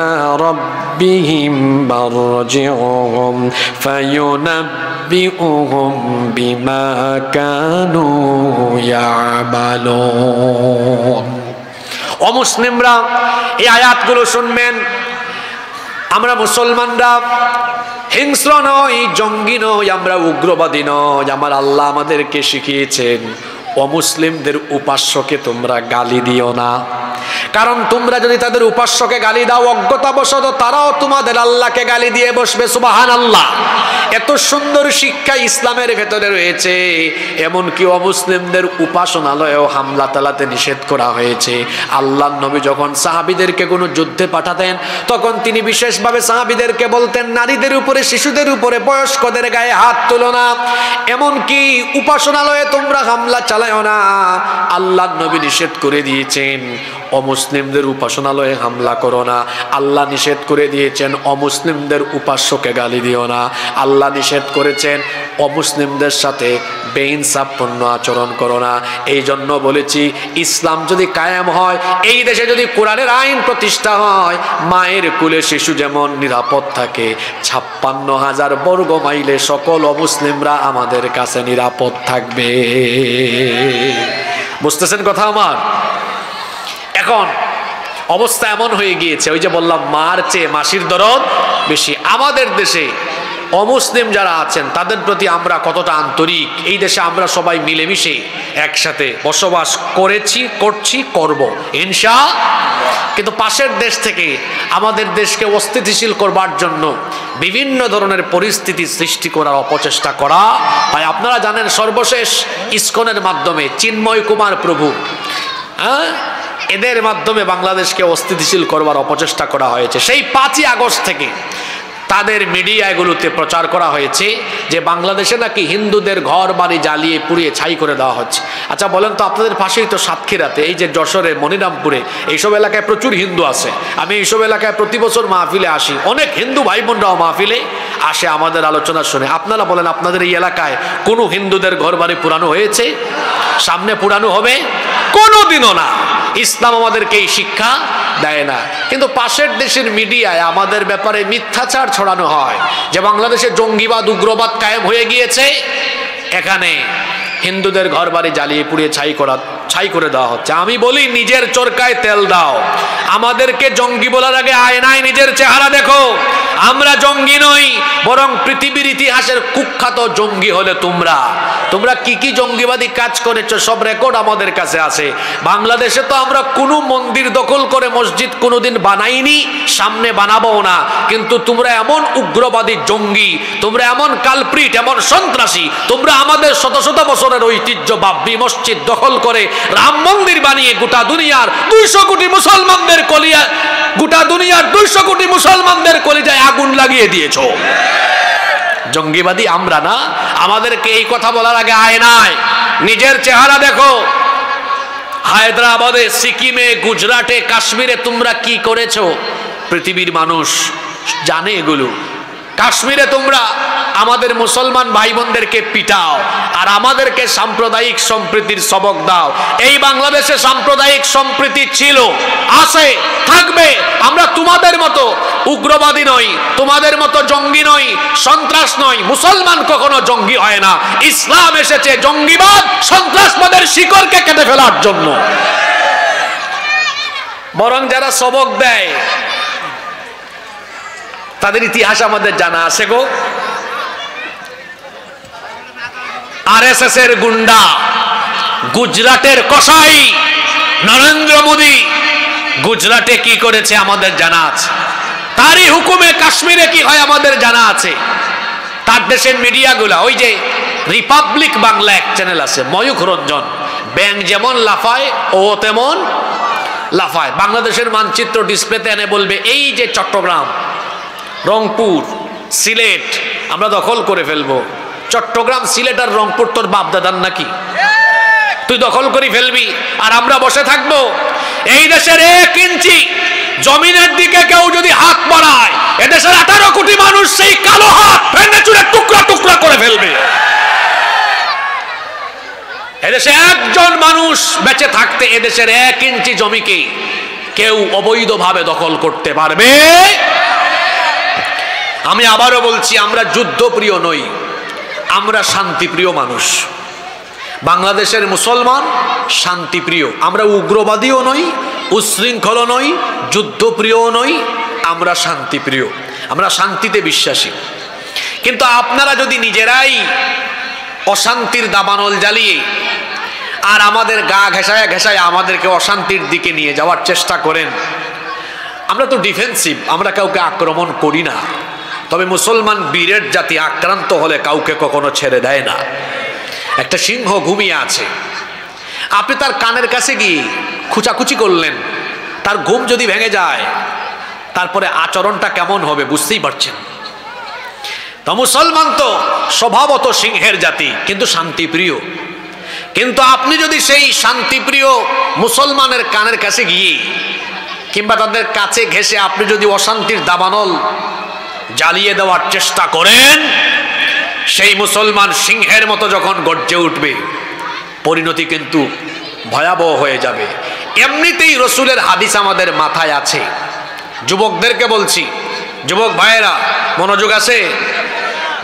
রাব্বিহিম মারজিউহুম ফায়ুনাব্বিউহুম বিমা কানু ইয়ামালুন। অমুসলিমরা এই আয়াতগুলো শুনবেন। আমরা মুসলমানরা হিংস্র নই, জঙ্গি নই, আমরা উগ্রবাদী নই। আমার আল্লাহ আমাদেরকে শিখিয়েছেন, অমুসলিমদের উপাস্যকে তোমরা গালি দিও না, কারণ তোমরা যদি তাদের উপাস্যকে গালি দাও অজ্ঞতাবশত তারাও তোমাদের আল্লাহকে গালি দিয়ে বসবে। সুবহানাল্লাহ। এত সুন্দর শিক্ষা ইসলামের ভেতরে রয়েছে। এমনকি অমুসলিমদের উপাসনালয়েও হামলা চালাতে নিষেধ করা হয়েছে। আল্লাহর নবী যখন সাহাবীদেরকে কোনো যুদ্ধে পাঠাতেন তখন তিনি বিশেষভাবে সাহাবীদেরকে বলতেন, নারীদের উপরে, শিশুদের উপরে, বয়স্কদের গায়ে হাত তুলো না, এমনকি উপাসনালয়ে তোমরা হামলা চালায়ও না। আল্লাহর নবী নিষেধ করে দিয়েছেন অমুসলিমদের উপাসনালয়ে হামলা করো না। আল্লাহ নিষেধ করে দিয়েছেন অমুসলিমদের উপাস্যকে গালি দিও না। আল্লাহ নিষেধ করেছেন অমুসলিমদের সাথে বেইনসাফপূর্ণ আচরণ করো না। এই জন্য বলেছি, ইসলাম যদি কায়েম হয়, এই দেশে যদি কোরআনের আইন প্রতিষ্ঠা হয়, মায়ের কোলে শিশু যেমন নিরাপদ থাকে, 56,000 বর্গ মাইলে সকল অমুসলিমরা আমাদের কাছে নিরাপদ থাকবে। বুঝতেছেন কথা আমার? এখন অবস্থা এমন হয়ে গিয়েছে, ওই যে বললাম মার চেয়ে মাসির দরদ বেশি। আমাদের দেশে অমুসলিম যারা আছেন তাদের প্রতি আমরা কতটা আন্তরিক। এই দেশে আমরা সবাই মিলেমিশে একসাথে বসবাস করেছি, করছি, করব ইনশাআল্লাহ। কিন্তু পাশের দেশ থেকে আমাদের দেশকে অস্থিতিশীল করবার জন্য বিভিন্ন ধরনের পরিস্থিতি সৃষ্টি করার অপচেষ্টা করা হয়। আপনারা জানেন, সর্বশেষ ইসকনের মাধ্যমে চিন্ময় কুমার প্রভু এদের মাধ্যমে বাংলাদেশকে অস্থিতিশীল করবার অপচেষ্টা করা হয়েছে। সেই 5ই আগস্ট থেকে তাদের মিডিয়াগুলোতে প্রচার করা হয়েছে যে বাংলাদেশে নাকি হিন্দুদের ঘর বাড়ি জ্বালিয়ে পুড়িয়ে ছাই করে দেওয়া হচ্ছে। আচ্ছা বলেন তো, আপনাদের পাশেই তো সাতক্ষীরাতে, এই যে যশোরে, মনিরামপুরে, এইসব এলাকায় প্রচুর হিন্দু আছে। আমি এইসব এলাকায় প্রতি বছর মাহফিলে আসি, অনেক হিন্দু ভাই বোনরাও মাহফিলে আসে আমাদের আলোচনা শুনে। আপনারা বলেন, আপনাদের এই এলাকায় কোনো হিন্দুদের ঘর বাড়ি পুরানো হয়েছে? সামনে পুরানো হবে? কোনোদিনও না। ইসলাম আমাদেরকে এই শিক্ষা দেয় না। কিন্তু পাশের দেশের মিডিয়ায় আমাদের ব্যাপারে মিথ্যাচার ছড়ানো হয় যে বাংলাদেশে জঙ্গিবাদ, উগ্রবাদ কায়েম হয়ে গিয়েছে, এখানে হিন্দুদের ঘর বাড়ি জ্বালিয়ে পুড়িয়ে ছাই করে দেওয়া হচ্ছে। আমি বলি, নিজের চরকায় তেল দাও। আমাদেরকে জঙ্গি বলার আগে আয়নায় নিজের চেহারা দেখো। আমরা জঙ্গি নই, বরং পৃথিবীর ইতিহাসের কুখ্যাত জঙ্গি হলে তোমরা। তোমরা কি কি জঙ্গিবাদী কাজ করেছো সব রেকর্ড আমাদের কাছে আছে। বাংলাদেশে তো আমরা কোনো মন্দির দখল করে মসজিদ কোনোদিন বানাইনি, সামনে বানাবো না। কিন্তু তোমরা এমন উগ্রবাদী জঙ্গি, তোমরা এমন কালপ্রিট, এমন সন্ত্রাসী, তোমরা আমাদের শত শত বছরের ঐতিহ্য বাবরি মসজিদ দখল করে রাম মন্দির বানিয়ে গোটা দুনিয়ার 200 কোটি মুসলমানদের কলিজায় আগুন লাগিয়ে দিয়েছো। জঙ্গিবাদী আমরা না। আমাদেরকে এই কথা বলার আগে আয়নায় নিজের চেহারা দেখো। হায়দ্রাবাদে, সিকিমে, গুজরাটে, কাশ্মীরে তোমরা কি করেছো পৃথিবীর মানুষ জানে এগুলো। কাশ্মীরে তোমরা আমাদের মুসলমান ভাই বোনদেরকে পিটাও আর আমাদেরকে সাম্প্রদায়িক সম্প্রীতির সবক দাও। এই বাংলাদেশে সাম্প্রদায়িক সম্প্রীতি ছিল, আছে, থাকবে। আমরা তোমাদের মতো উগ্রবাদী নই, তোমাদের মতো জঙ্গি নই, সন্ত্রাস নই। মুসলমান কখনো জঙ্গি হয় না। ইসলাম এসেছে জঙ্গিবাদ, সন্ত্রাসবাদের শিকড়কে কেটে ফেলার জন্য। বরং যারা সবক দেয় তাদের ইতিহাস আমাদের জানা আছে গো। আরএসএস এর গুন্ডা, গুজরাটের কসাই নরেন্দ্র মোদী গুজরাটে কি করেছে আমাদের জানা আছে। তারই হুকুমে কাশ্মীরে কি হয় আমাদের জানা আছে। তার দেশের মিডিয়াগুলা, ওই যে রিপাবলিক বাংলা এক চ্যানেল আছে, ময়ূখ রঞ্জন, ব্যাং যেমন লাফায় ও তেমন লাফায়। বাংলাদেশের মানচিত্র ডিসপ্লেতে এনে বলবে, এই যে চট্টগ্রাম, রংপুর, সিলেট আমরা দখল করে ফেলবো। চট্টগ্রাম, সিলেট আর রংপুর তোর বাপ দাদার নাকি? তুই দখল করে ফেলবি আর আমরা বসে থাকবো? এই দেশের 1 ইঞ্চি জমিনের দিকে কেউ যদি হাত বাড়ায়, এদেশের 18 কোটি মানুষ সেই কালো হাত ভেঙে চুরে টুকরা টুকরা করে ফেলবে। এদেশে একজন মানুষ বেঁচে থাকতে এদেশের 1 ইঞ্চি জমিকে কেউ অবৈধভাবে দখল করতে পারবে? আমি আবারও বলছি, আমরা যুদ্ধপ্রিয় নই, আমরা শান্তিপ্রিয় মানুষ। বাংলাদেশের মুসলমান শান্তিপ্রিয়। আমরা উগ্রবাদীও নই, উচ্ছৃঙ্খল নই, যুদ্ধপ্রিয়ও নই, আমরা শান্তিপ্রিয়, আমরা শান্তিতে বিশ্বাসী। কিন্তু আপনারা যদি নিজেরাই অশান্তির দাবানল জ্বালিয়ে আর আমাদের গা ঘেঁষায় ঘেঁষায় আমাদেরকে অশান্তির দিকে নিয়ে যাওয়ার চেষ্টা করেন, আমরা তো ডিফেন্সিভ, আমরা কাউকে আক্রমণ করি না। তবে মুসলমান বীরের জাতি আক্রান্ত হলে কাউকে কখনো ছেড়ে দেয় না। একটা সিংহ ঘুমিয়ে আছে, আপনি তার কানের কাছে গিয়ে খুচাখুচি করলেন, তার ঘুম যদি ভেঙে যায় তারপরে আচরণটা কেমন হবে বুঝতেই পারছেন। তো মুসলমান তো স্বভাবত সিংহের জাতি, কিন্তু শান্তিপ্রিয়। কিন্তু আপনি যদি সেই শান্তিপ্রিয় মুসলমানের কানের কাছে গিয়ে কিংবা তাদের কাছে ঘেঁষে আপনি যদি অশান্তির দাবানল জ্বালিয়ে দেওয়ার চেষ্টা করেন, সেই মুসলমান সিংহের মতো যখন গর্জে উঠবে, পরিণতি কিন্তু ভয়াবহ হয়ে যাবে। এমনিতেই রসুলের হাদিস আমাদের মাথায় আছে। যুবকদেরকে বলছি, যুবক ভাইয়েরা মনোযোগ আছে।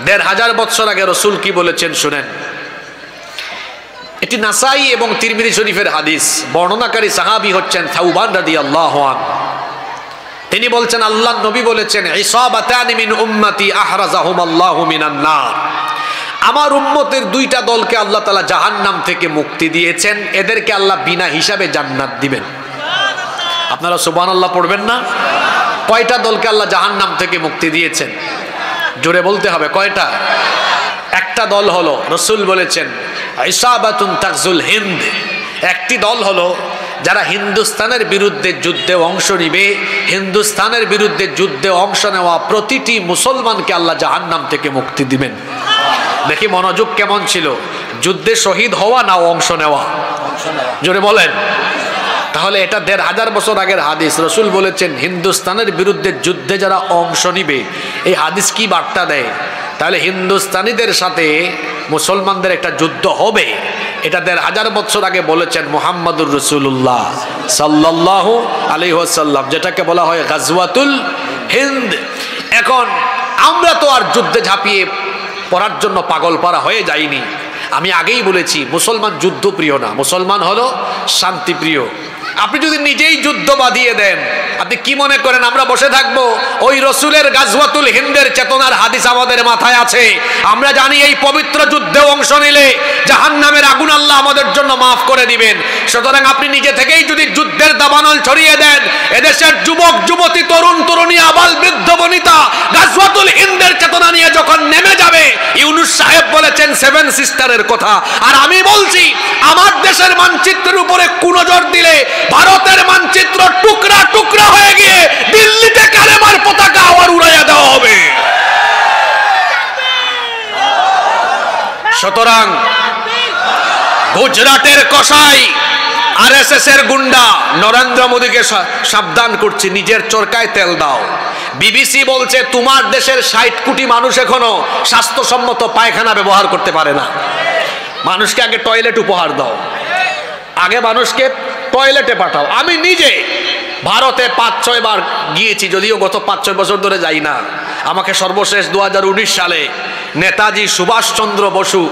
1500 বছর আগে রসুল কি বলেছেন শুনেন। এটি নাসাই এবং তিরমিজি শরীফের হাদিস। বর্ণনাকারী সাহাবী হচ্ছেন থাউবান রাদিয়াল্লাহু আনহু। তিনি বলছেন, আল্লাহর নবী বলেছেন, ইসাবাতানি মিন উম্মতি আহরাজাহুমাল্লাহু মিনান নার। আমার উম্মতের 2টা দলকে আল্লাহ তাআলা জাহান্নাম থেকে মুক্তি দিয়েছেন, এদেরকে আল্লাহ বিনা হিসাবে জান্নাত দিবেন। আপনারা সুবহানাল্লাহ পড়বেন না? কয়টা দলকে আল্লাহ জাহান্নাম থেকে মুক্তি দিয়েছেন? জোরে বলতে হবে, কয়টা? একটা দল হলো, রসুল বলেছেন, ইসাবাতুন তাগজুল হিন্দ। একটি দল হলো যারা হিন্দুস্তানের বিরুদ্ধে যুদ্ধে অংশ নিবে, হিন্দুস্তানের বিরুদ্ধে যুদ্ধে অংশ নেওয়া প্রতিটি মুসলমানকে আল্লাহ জাহান্নাম থেকে মুক্তি দিবেন। দেখি মনোযোগ কেমন ছিল, যুদ্ধে শহীদ হওয়া না অংশ নেওয়া? জোরে বলেন। তাহলে এটা ১৫০০ বছর আগের হাদিস। রসুল বলেছেন হিন্দুস্তানের বিরুদ্ধে যুদ্ধে যারা অংশ নিবে, এই হাদিস কি বার্তা দেয়? তাহলে হিন্দুস্তানিদের সাথে মুসলমানদের একটা যুদ্ধ হবে, এটা ১৫০০ বছর আগে বলেছেন মুহাম্মদুর রাসূলুল্লাহ সাল্লাল্লাহু আলাইহি ওয়াসাল্লাম, যেটাকে বলা হয় গাজওয়াতুল হিন্দ। এখন আমরা তো আর যুদ্ধে ঝাঁপিয়ে পড়ার জন্য পাগল পারা হয়ে যায়নি। আমি আগেই বলেছি মুসলমান যুদ্ধপ্রিয় না, মুসলমান হলো শান্তিপ্রিয়। আপনি যদি নিজেই যুদ্ধ বাঁধিয়ে দেন, আপনি কি মনে করেন আমরা বসে থাকবো? ওই রসুলের গাজওয়াতুল হিন্দের চেতনার হাদিস আমাদের মাথায় আছে। আমরা জানি এই পবিত্র যুদ্ধে অংশ নিলে জাহান্নামের আগুন আল্লাহ আমাদের জন্য মাফ করে দিবেন। সুতরাং আপনি নিজে থেকেই যদি যুদ্ধের দাবানল ছড়িয়ে দেন, এদেশের যুবক যুবতী, তরুণ তরুণী, আবাল বৃদ্ধ বনিতা গাজওয়াতুল হিন্দের চেতনা নিয়ে যখন নেমে যাবে, ইউনূস সাহেব বলেছেন 7 সিস্টারের কথা, আর আমি বলছি আমার দেশের মানচিত্রের উপরে কুনজর দিলে ভারতের মানচিত্র টুকরা টুকরা হয়ে গিয়ে দিল্লিতে কালেমার পতাকা আবার উড়াইয়া দেওয়া হবে। সুতরাং গুজরাটের কসাই, আরএসএস এর গুন্ডা নরেন্দ্র মোদীকে সাবধান করছি, নিজের চরকায় তেল দাও। বিবিসি বলছে তোমার দেশের ৬০ কোটি মানুষ এখনো স্বাস্থ্যসম্মত পায়খানা ব্যবহার করতে পারে না। মানুষকে আগে টয়লেট উপহার দাও, আগে মানুষকে টয়লেটে পাঠাও। আমি নিজে ভারতে ৫-৬ বার গিয়েছি, যদিও গত ৫-৬ বছর ধরে যাই না। আমাকে সর্বশেষ ২০১৯ সালে নেতাজি সুভাষচন্দ্র বসু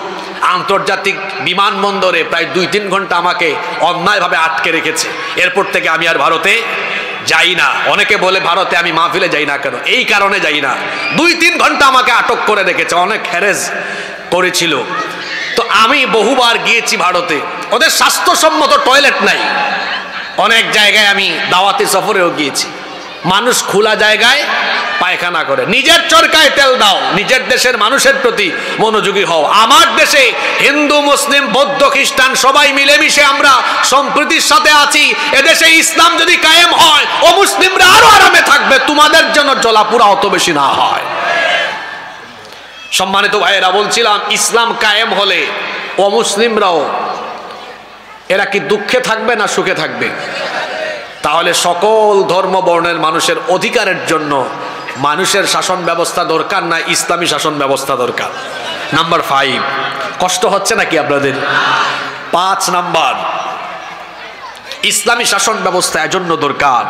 আন্তর্জাতিক বিমানবন্দরে প্রায় ২-৩ ঘন্টা আমাকে অন্যায়ভাবে আটকে রেখেছে। এরপর থেকে আমি আর ভারতে যাই না। অনেকে বলে ভারতে আমি মাহফিলে যাই না কেন? এই কারণে যাই না, ২-৩ ঘন্টা আমাকে আটক করে রেখেছে, অনেক হ্যারেস করেছিল। তো আমি বহুবার গিয়েছি ভারতে, ওদের স্বাস্থ্যসম্মত টয়লেট নাই। অনেক জায়গায় আমি দাওয়াতি সফরেও গিয়েছি, মানুষ খোলা জায়গায় পায়খানা করে। নিজের চরকায় তেল দাও, নিজের দেশের মানুষের প্রতি মনোযোগী হও। আমার দেশে হিন্দু মুসলিম বৌদ্ধ খ্রিস্টান সবাই মিলেমিশে আমরা সম্প্রীতির সাথে আছি। এদেশে ইসলাম যদি কায়েম হয়, ও মুসলিমরা আরো আরামে থাকবে, তোমাদের জন্য জ্বলাপুরা অত বেশি না হয়। সম্মানিত ভাইয়েরা, বলছিলাম ইসলাম কায়েম হলে অমুসলিমরাও এরা কি দুঃখে থাকবে না সুখে থাকবে? তাহলে সকল ধর্ম বর্ণের মানুষের অধিকারের জন্য মানুষের শাসন ব্যবস্থা দরকার না ইসলামী শাসন ব্যবস্থা দরকার? নাম্বার 5, কষ্ট হচ্ছে নাকি আপনাদের? 5 নাম্বার, ইসলামী শাসন ব্যবস্থা এজন্য দরকার।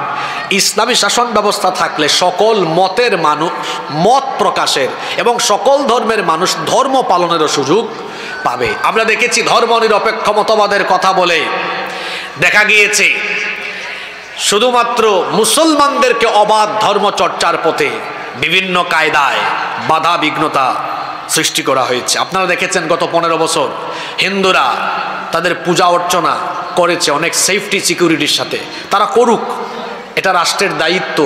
ইসলামী শাসন ব্যবস্থা থাকলে সকল মতের মানুষ মত প্রকাশের এবং সকল ধর্মের মানুষ ধর্ম পালনেরও সুযোগ পাবে। আমরা দেখেছি ধর্ম নিরপেক্ষ মতবাদের কথা বলে দেখা গিয়েছে শুধুমাত্র মুসলমানদেরকে অবাধ ধর্ম চর্চার পথে বিভিন্ন কায়দায় বাধা বিঘ্নতা সৃষ্টি করা হয়েছে। আপনারা দেখেছেন গত 15 বছর হিন্দুরা তাদের পূজা অর্চনা করেছে অনেক সেফটি সিকিউরিটির সাথে। তারা করুক, এটা রাষ্ট্রের দায়িত্ব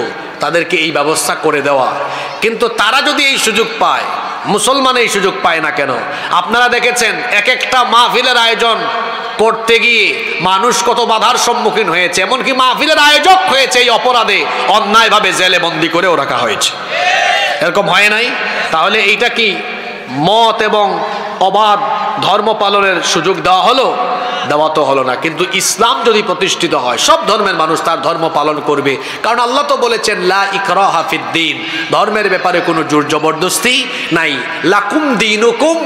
তাদেরকে এই ব্যবস্থা করে দেওয়া। কিন্তু তারা যদি এই সুযোগ পায়, মুসলমান এই সুযোগ পায় না কেন? আপনারা দেখেছেন এক একটা মাহফিলের আয়োজন করতে গিয়ে মানুষ কত বাধার সম্মুখীন হয়েছে, এমনকি মাহফিলের আয়োজক হয়েছে এই অপরাধে অন্যায়ভাবে জেলে বন্দী করেও রাখা হয়েছে। এরকম হয় নাই? তাহলে এইটা কি মত এবং অবাধ ধর্ম পালনের সুযোগ দেওয়া হলো? দেওয়া তো হলো না। কিন্তু ইসলাম যদি প্রতিষ্ঠিত হয়, সব ধর্মের মানুষ তার ধর্ম পালন করবে। কারণ আল্লাহ তো বলেছেন লা ইকরাহা ফিদ্দিন, ধর্মের ব্যাপারে কোনো জোর জবরদস্তি নাই। লাকুম দীনুকুম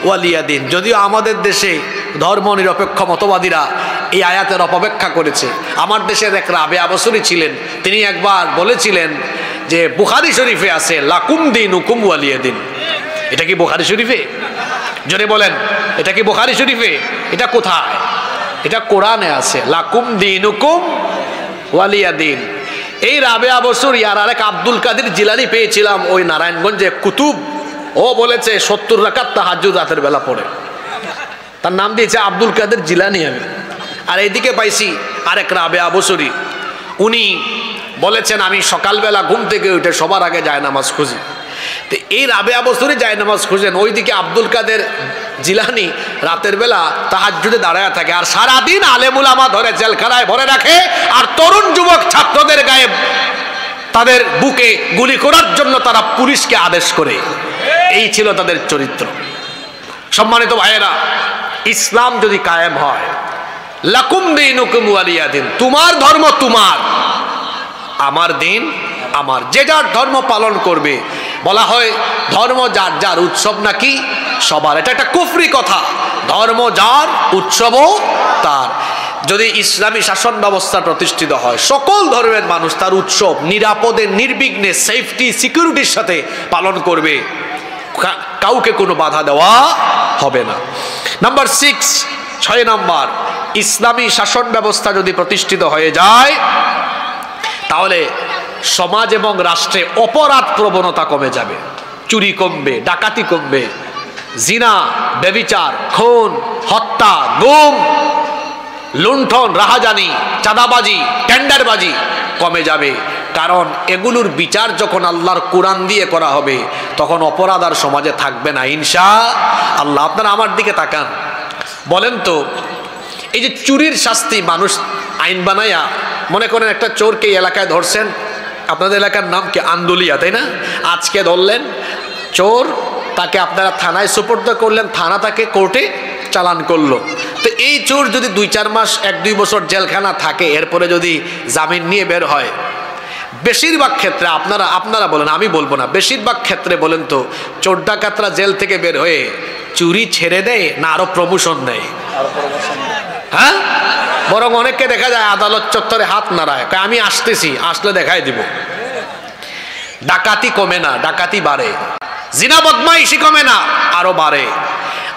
ওয়ালিয়া দিন। যদিও আমাদের দেশে ধর্ম নিরপেক্ষ মতবাদীরা এই আয়াতের অপব্যাখ্যা করেছে। আমার দেশের এক রাবেয়া বসরি ছিলেন, তিনি একবার বলেছিলেন যে বুখারী শরীফে আছে লাকুম দীনুকুম ওয়ালিয়া দিন। এটা কি বুখারী শরীফে? জোরে বলেন, এটা কি বুখারী শরীফে? এটা কোথায়? এটা কোরআনে আছে, লাকুম দীনুকুম ওয়ালিয়া দিন। এই রাবেয়া বসরি আর আরেক আব্দুল কাদের জিলানী পেয়েছিলাম ওই নারায়ণগঞ্জে কুতুব। ও বলেছে 70 রাকাত তাহাজ্জুদ রাতের বেলা পড়ে, তার নাম দিয়েছে আব্দুল কাদের জিলানী। আমি আর এইদিকে পাইছি আরেক রাবেয়া বসরি, উনি বলেছেন আমি সকালবেলা ঘুম থেকে উঠে সবার আগে জায়নামাজ খুঁজি। তো এই রাবেয়া বসরি জায়নামাজ খুঁজেন, ওইদিকে আব্দুল কাদের জিলানী রাতের বেলা তাহাজ্জুদে দাঁড়ায় থাকে, আর সারাদিন আলেম উলামা ধরে জেলখানায় ভরে রাখে, আর তরুণ যুবক ছাত্রদের গায়ে তাদের বুকে গুলি করার জন্য তারা পুলিশকে আদেশ করে। এই ছিল তাদের চরিত্র। সম্মানিত ভাইয়েরা, ইসলাম যদি কায়েম হয়, লাকুম দীনুকুম ওয়ালিয়া দিন, তোমার ধর্ম তোমার, আমার দিন আমার, যে যার ধর্ম পালন করবে। বলা হয় ধর্ম যার যার, উৎসব নাকি সবার। এটা একটা কুফরি কথা। ধর্ম যার, উৎসবও তার। যদি ইসলামী শাসন ব্যবস্থা প্রতিষ্ঠিত হয়, সকল ধর্মের মানুষ তার উৎসব নিরাপদে নির্বিঘ্নে সেফটি সিকিউরিটির সাথে পালন করবে, কাউকে কোনো বাধা দেওয়া হবে না। নাম্বার 6, 6 নম্বর, ইসলামী শাসন ব্যবস্থা যদি প্রতিষ্ঠিত হয়ে যায়, তাহলে সমাজ এবং রাষ্ট্রে অপরাধ প্রবণতা কমে যাবে। চুরি কমবে, ডাকাতি কমবে, জিনা, ব্যভিচার, খুন, হত্যা, গুম, লুণ্ঠন, রাহাজানি, চাঁদাবাজি, টেন্ডারবাজি কমে যাবে। কারণ এগুলোর বিচার যখন আল্লাহর কোরআন দিয়ে করা হবে, তখন অপরাধ আর সমাজে থাকবে না ইনশাআল্লাহ। আপনারা আমার দিকে তাকান, বলেন তো, এই যে চুরির শাস্তি মানুষ আইন বানায়া, মনে করেন একটা চোরকে এলাকায় ধরছেন, আপনাদের এলাকার নাম কি আন্দুলিয়া, তাই না? আজকে ধরলেন চোর, তাকে আপনারা থানায় সুপর্দ করলেন, থানা তাকে কোর্টে চালান করলো। তো এই চোর যদি 2-4 মাস 1-2 বছর জেলখানা থাকে, এরপরে যদি জামিন নিয়ে বের হয়, বেশিরভাগ ক্ষেত্রে আপনারা বলেন, আমি বলবো না, বেশিরভাগ ক্ষেত্রে বলেন তো, চোর ডাকাতরা জেল থেকে বের হয়ে চুরি ছেড়ে দেয় না আরো প্রমোশন দেয়? হ্যাঁ, বরং অনেককে দেখা যায় আদালত চত্বরে হাত নাড়ায়, আমি আসতেছি, আসলে দেখাই দিব। ডাকাতি কমে না, ডাকাতি বাড়ে। জিনা বদমাইশি কমে না, আরো বাড়ে।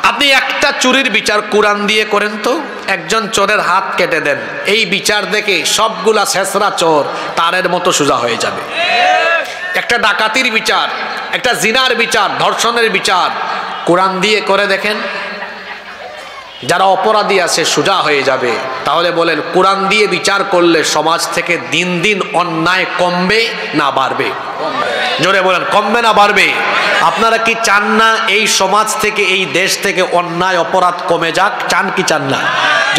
আপনি একটা চুরির বিচার কোরআন দিয়ে করেন তো, একজন চোরের হাত কেটে দেন, এই বিচার দেখে সবগুলা ছেঁচড়া চোর তারের মতো সোজা হয়ে যাবে। একটা ডাকাতির বিচার, একটা জিনার বিচার, ধর্ষণের বিচার কোরআন দিয়ে করে দেখেন, যারা অপরাধী আছে সোজা হয়ে যাবে। তাহলে বলেন, কোরআন দিয়ে বিচার করলে সমাজ থেকে দিন দিন অন্যায় কমবে না বাড়বে? জোরে বলেন, কমবে না বাড়বে? আপনারা কি চান না এই সমাজ থেকে, এই দেশ থেকে অন্যায় অপরাধ কমে যাক? চান কি চান না?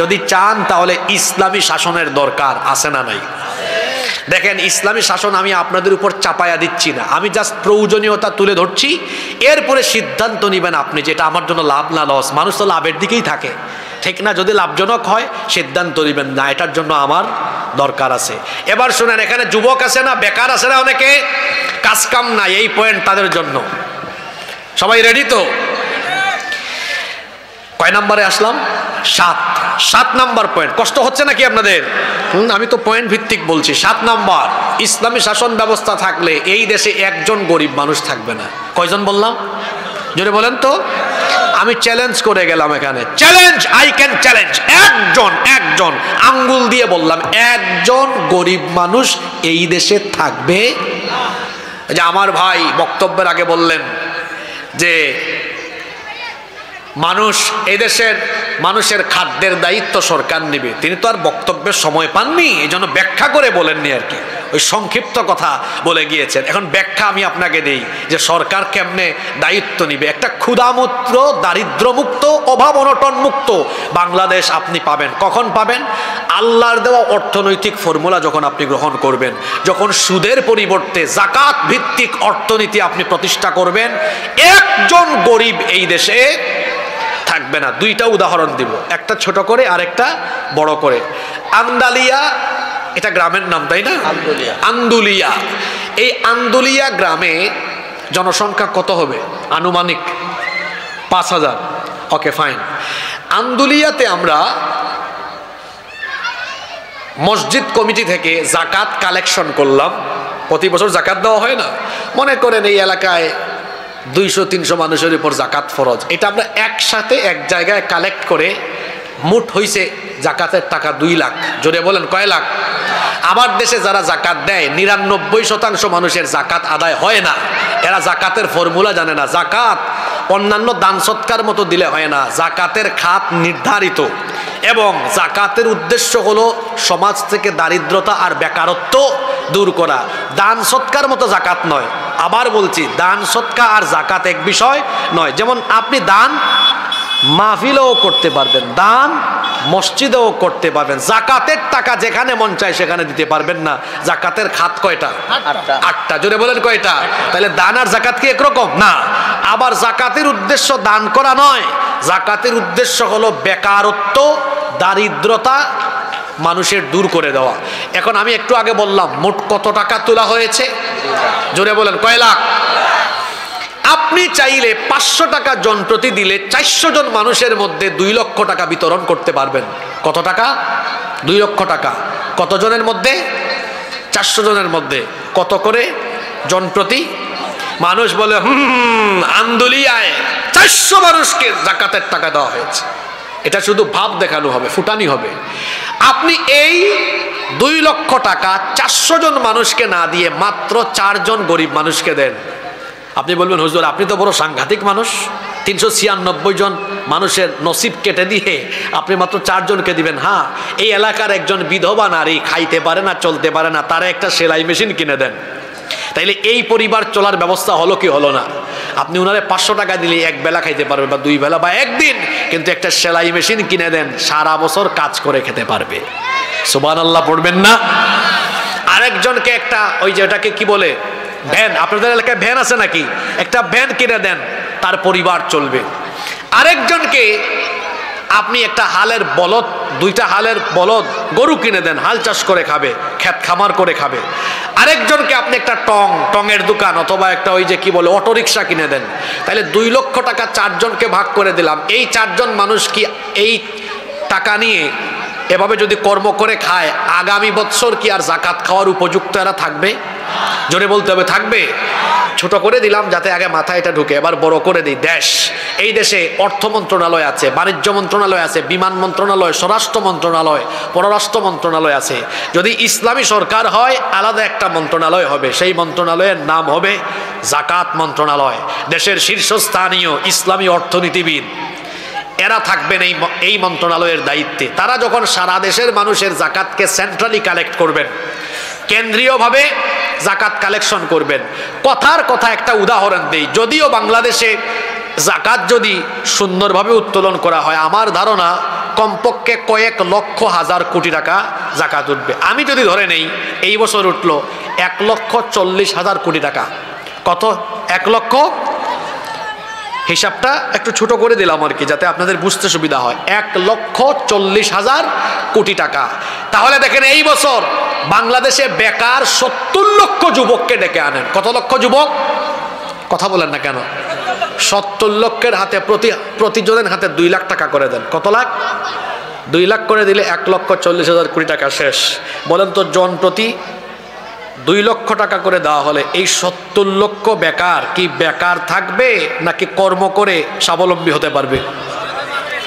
যদি চান তাহলে ইসলামী শাসনের দরকার আছে না নাই? দেখেন, ইসলামী শাসন আমি আপনাদের উপর চাপায়া দিচ্ছি না, আমি জাস্ট প্রয়োজনীয়তা তুলে ধরছি, এরপরে সিদ্ধান্ত নেবেন আপনি যেটা আমার জন্য লাভ না লস। মানুষ তো লাভের দিকেই থাকে, ঠিক না? যদি লাভজনক হয় সিদ্ধান্ত নেবেন, না এটার জন্য আমার দরকার আছে। এবার শুনেন, এখানে যুবক আছে না, বেকার আছে না, অনেকে কাজ কাম নাই, এই পয়েন্ট তাদের জন্য। সবাই রেডি তো? কয় নম্বরে আসলাম? 7 নম্বর পয়েন্ট। কষ্ট হচ্ছে নাকি আপনাদের? আমি তো পয়েন্ট ভিত্তিক বলছি। 7 নম্বর, ইসলামী শাসন ব্যবস্থা থাকলে এই দেশে একজন গরিব মানুষ থাকবে না। কয়জন বললাম? জোরে বলেন তো। আমি চ্যালেঞ্জ করে গেলাম এখানে, চ্যালেঞ্জ, আই ক্যান চ্যালেঞ্জ, একজন আঙ্গুল দিয়ে বললাম, একজন গরিব মানুষ এই দেশে থাকবে। যে আমার ভাই বক্তব্যের আগে বললেন যে মানুষ, এদেশের মানুষের খাদ্যের দায়িত্ব সরকার নেবে, তিনি তো আর বক্তব্যের সময় পাননি, এই জন্য ব্যাখ্যা করে বলেননি আর কি, ওই সংক্ষিপ্ত কথা বলে গিয়েছেন। এখন ব্যাখ্যা আমি আপনাকে দেই যে সরকার কেমনে দায়িত্ব নিবে। একটা ক্ষুধামুক্ত, দারিদ্র্যমুক্ত, অভাব অনটন মুক্ত বাংলাদেশ আপনি পাবেন। কখন পাবেন? আল্লাহর দেওয়া অর্থনৈতিক ফর্মুলা যখন আপনি গ্রহণ করবেন, যখন সুদের পরিবর্তে জাকাত ভিত্তিক অর্থনীতি আপনি প্রতিষ্ঠা করবেন, একজন গরিব এই দেশে থাকবে না। 2টা উদাহরণ দিব, একটা ছোট করে আর একটা বড় করে। আন্দালিয়া, এটা গ্রামের নাম তাই না? আন্দুলিয়া। এই আন্দুলিয়া গ্রামে জনসংখ্যা কত হবে আনুমানিক? 5000। Okay fine. আন্দুলিয়াতে আমরা মসজিদ কমিটি থেকে জাকাত কালেকশন করলাম। প্রতি বছর জাকাত দেওয়া হয় না? মনে করেন এই এলাকায় 200-300 মানুষের উপর জাকাত ফরজ। এটা আমরা একসাথে এক জায়গায় কালেক্ট করে মোট হইছে জাকাতের টাকা 2 লাখ। জোরে বলেন, কয় লাখ? আমার দেশে যারা জাকাত দেয় 99% মানুষের জাকাত আদায় হয় না। এরা জাকাতের ফর্মুলা জানে না। জাকাত অন্যান্য দান সৎকার মতো দিলে হয় না, জাকাতের খাত নির্ধারিত, এবং জাকাতের উদ্দেশ্য হলো সমাজ থেকে দারিদ্রতা আর বেকারত্ব দূর করা। দান সৎকার মতো জাকাত নয়। আবার বলছি, দান সৎকা আর জাকাত এক বিষয় নয়। যেমন আপনি দান মাহফিলেও করতে পারবেন, দান মসজিদেও করতে পারবেন। জাকাতের টাকা যেখানে মন চায় সেখানে দিতে পারবেন না। জাকাতের খাত কয়টা? 8টা। জোরে বলেন কয়টা? তাহলে দান আর জাকাত কি একরকম না? আবার জাকাতের উদ্দেশ্য দান করা নয়, জাকাতের উদ্দেশ্য হলো বেকারত্ব, দারিদ্রতা মানুষের দূর করে দেওয়া। এখন আমি একটু আগে বললাম মোট কত টাকা তোলা হয়েছে? জোরে বলেন কয় লাখ? আপনি চাইলে 500 টাকা জনপ্রতি দিলে 400 জন মানুষের মধ্যে 2 লক্ষ টাকা বিতরণ করতে পারবেন। কত টাকা? 2 লক্ষ টাকা। কত জনের মধ্যে? 400 জনের মধ্যে। কত করে জনপ্রতি? মানুষ বলে আন্দোলিয়ায় 400 মানুষকে জাকাতের টাকা দেওয়া হয়েছে। এটা শুধু ভাব দেখানো হবে, ফুটানি হবে। আপনি এই 2 লক্ষ টাকা 400 জন মানুষকে না দিয়ে মাত্র 4 জন গরিব মানুষকে দেন। আপনি বলবেন হুজুর আপনি তো বড় সাংঘাতিক মানুষ, 396 জন মানুষের নসিব কেটে দিয়ে আপনি মাত্র 4 জনকে দিবেন। হ্যাঁ, এই এলাকার একজন বিধবা নারী খাইতে পারে না, চলতে পারে না, তারা একটা সেলাই মেশিন কিনে দেন। তাইলে এই পরিবার চলার ব্যবস্থা হলো কি হলো না? আপনি ওনারে 500 টাকা দিলে এক বেলা খাইতে পারবে বা 2 বেলা বা একদিন, কিন্তু একটা সেলাই মেশিন কিনে দেন, সারা বছর কাজ করে খেতে পারবে। সুবহানাল্লাহ পড়বেন না? আরেকজনকে একটা ওই যে ওটাকে কি বলে ভ্যান, আপনাদের এলাকায় ভ্যান আছে নাকি? একটা ভ্যান কিনে দেন, তার পরিবার চলবে। আরেকজনকে আপনি একটা হালের বলদ, 2টা হালের বলদ গরু কিনে দেন, হাল চাষ করে খাবে, ক্ষেত খামার করে খাবে। আরেকজনকে আপনি একটা টঙের দোকান অথবা একটা ওই যে কি বলে অটোরিকশা কিনে দেন। তাহলে 2 লক্ষ টাকা 4 জনকে ভাগ করে দিলাম। এই 4 জন মানুষ কি এই টাকা নিয়ে এভাবে যদি কর্ম করে খায়, আগামী বছর কি আর জাকাত খাওয়ার উপযুক্ত এরা থাকবে? জোরে বলতে হবে, থাকবে? ছোট করে দিলাম যাতে আগে মাথায় এটা ঢুকে, এবার বড় করে দিই। এই দেশে অর্থ মন্ত্রণালয় আছে, বাণিজ্য মন্ত্রণালয় আছে, বিমান মন্ত্রণালয়, স্বরাষ্ট্র মন্ত্রণালয়, পররাষ্ট্র মন্ত্রণালয় আছে। যদি ইসলামী সরকার হয় আলাদা একটা মন্ত্রণালয় হবে, সেই মন্ত্রণালয়ের নাম হবে জাকাত মন্ত্রণালয়। দেশের শীর্ষস্থানীয় ইসলামী অর্থনীতিবিদ এরা থাকবেন এই মন্ত্রণালয়ের দায়িত্বে। তারা যখন সারা দেশের মানুষের জাকাতকে সেন্ট্রালি কালেক্ট করবেন, কেন্দ্রীয়ভাবে জাকাত কালেকশন করবেন। কথার কথা একটা উদাহরণ দেই, যদিও বাংলাদেশে জাকাত যদি সুন্দরভাবে উত্তোলন করা হয়, আমার ধারণা কমপক্ষে কয়েক লক্ষ হাজার কোটি টাকা জাকাত উঠবে। আমি যদি ধরে নেই এই বছর উঠলো 1,40,000 কোটি টাকা। কত? 1 লক্ষ, হিসাবটা একটু ছোট করে দিলাম আর কি, যাতে আপনাদের বুঝতে সুবিধা হয়। 1,40,000 কোটি টাকা। তাহলে দেখেন এই বছর বাংলাদেশে বেকার 70 লক্ষ যুবককে ডেকে আনেন। কত লক্ষ যুবক? কথা বলেন না কেন? 70 লক্ষের হাতে প্রতিজনের হাতে 2 লাখ টাকা করে দেন। কত লাখ? 2 লাখ করে দিলে 1,40,000 কোটি টাকা শেষ। বলেন তো জন প্রতি 2 লক্ষ টাকা করে দেওয়া হলে এই 70 লক্ষ বেকার কি বেকার থাকবে নাকি কর্ম করে স্বাবলম্বী হতে পারবে?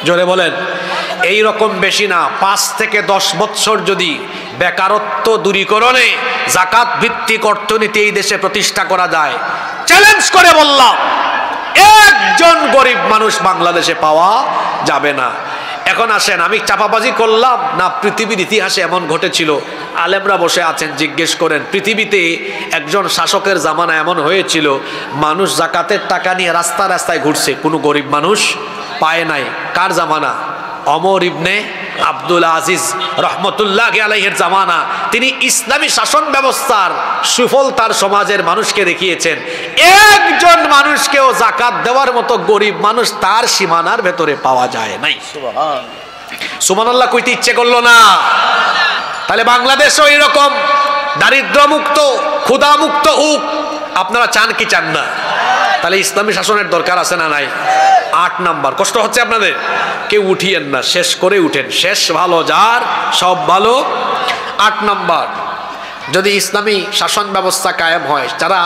জোরে বলেন। এই রকম বেশি না, 5 থেকে 10 বছর যদি বেকারত্ব দূরীকরণে জাকাত ভিত্তিক অর্থনীতি এই দেশে প্রতিষ্ঠা করা যায়, চ্যালেঞ্জ করে বললাম একজন গরিব মানুষ বাংলাদেশে পাওয়া যাবে না। এখন আসেন, আমি চাপাবাজি করলাম না পৃথিবীর ইতিহাসে এমন ঘটেছিল? আলেমরা বসে আছেন, জিজ্ঞেস করেন পৃথিবীতে একজন শাসকের জামানা এমন হয়েছিল মানুষ জাকাতের টাকা নিয়ে রাস্তা রাস্তায় ঘুরছে, কোনো গরিব মানুষ পায় নাই। কার জামানা? ওমর ইবনে আব্দুল আজিজ রহমতুল্লাহি আলাইহির জামানা। তিনি ইসলামী শাসন ব্যবস্থার সুফল তার সমাজের মানুষকে দেখিয়েছেন। একজন মানুষকেও জাকাত দেওয়ার মতো গরিব মানুষ তার সীমানার ভেতরে পাওয়া যায় নাই। সুবহানাল্লাহ কইতে ইচ্ছে করলো না? তাহলে বাংলাদেশও এরকম দারিদ্র্যমুক্ত, ক্ষুধামুক্ত হোক। আপনারা চান কি চান না? তাহলে ইসলামী শাসনের দরকার আছে না নাই? 8 নাম্বার। কষ্ট হচ্ছে আপনাদের? কেউ উঠিয়েন না, শেষ করে উঠেন। শেষ ভালো যার, সব ভালো। 8 নাম্বার, যদি ইসলামী শাসন ব্যবস্থা কায়েম হয়, যারা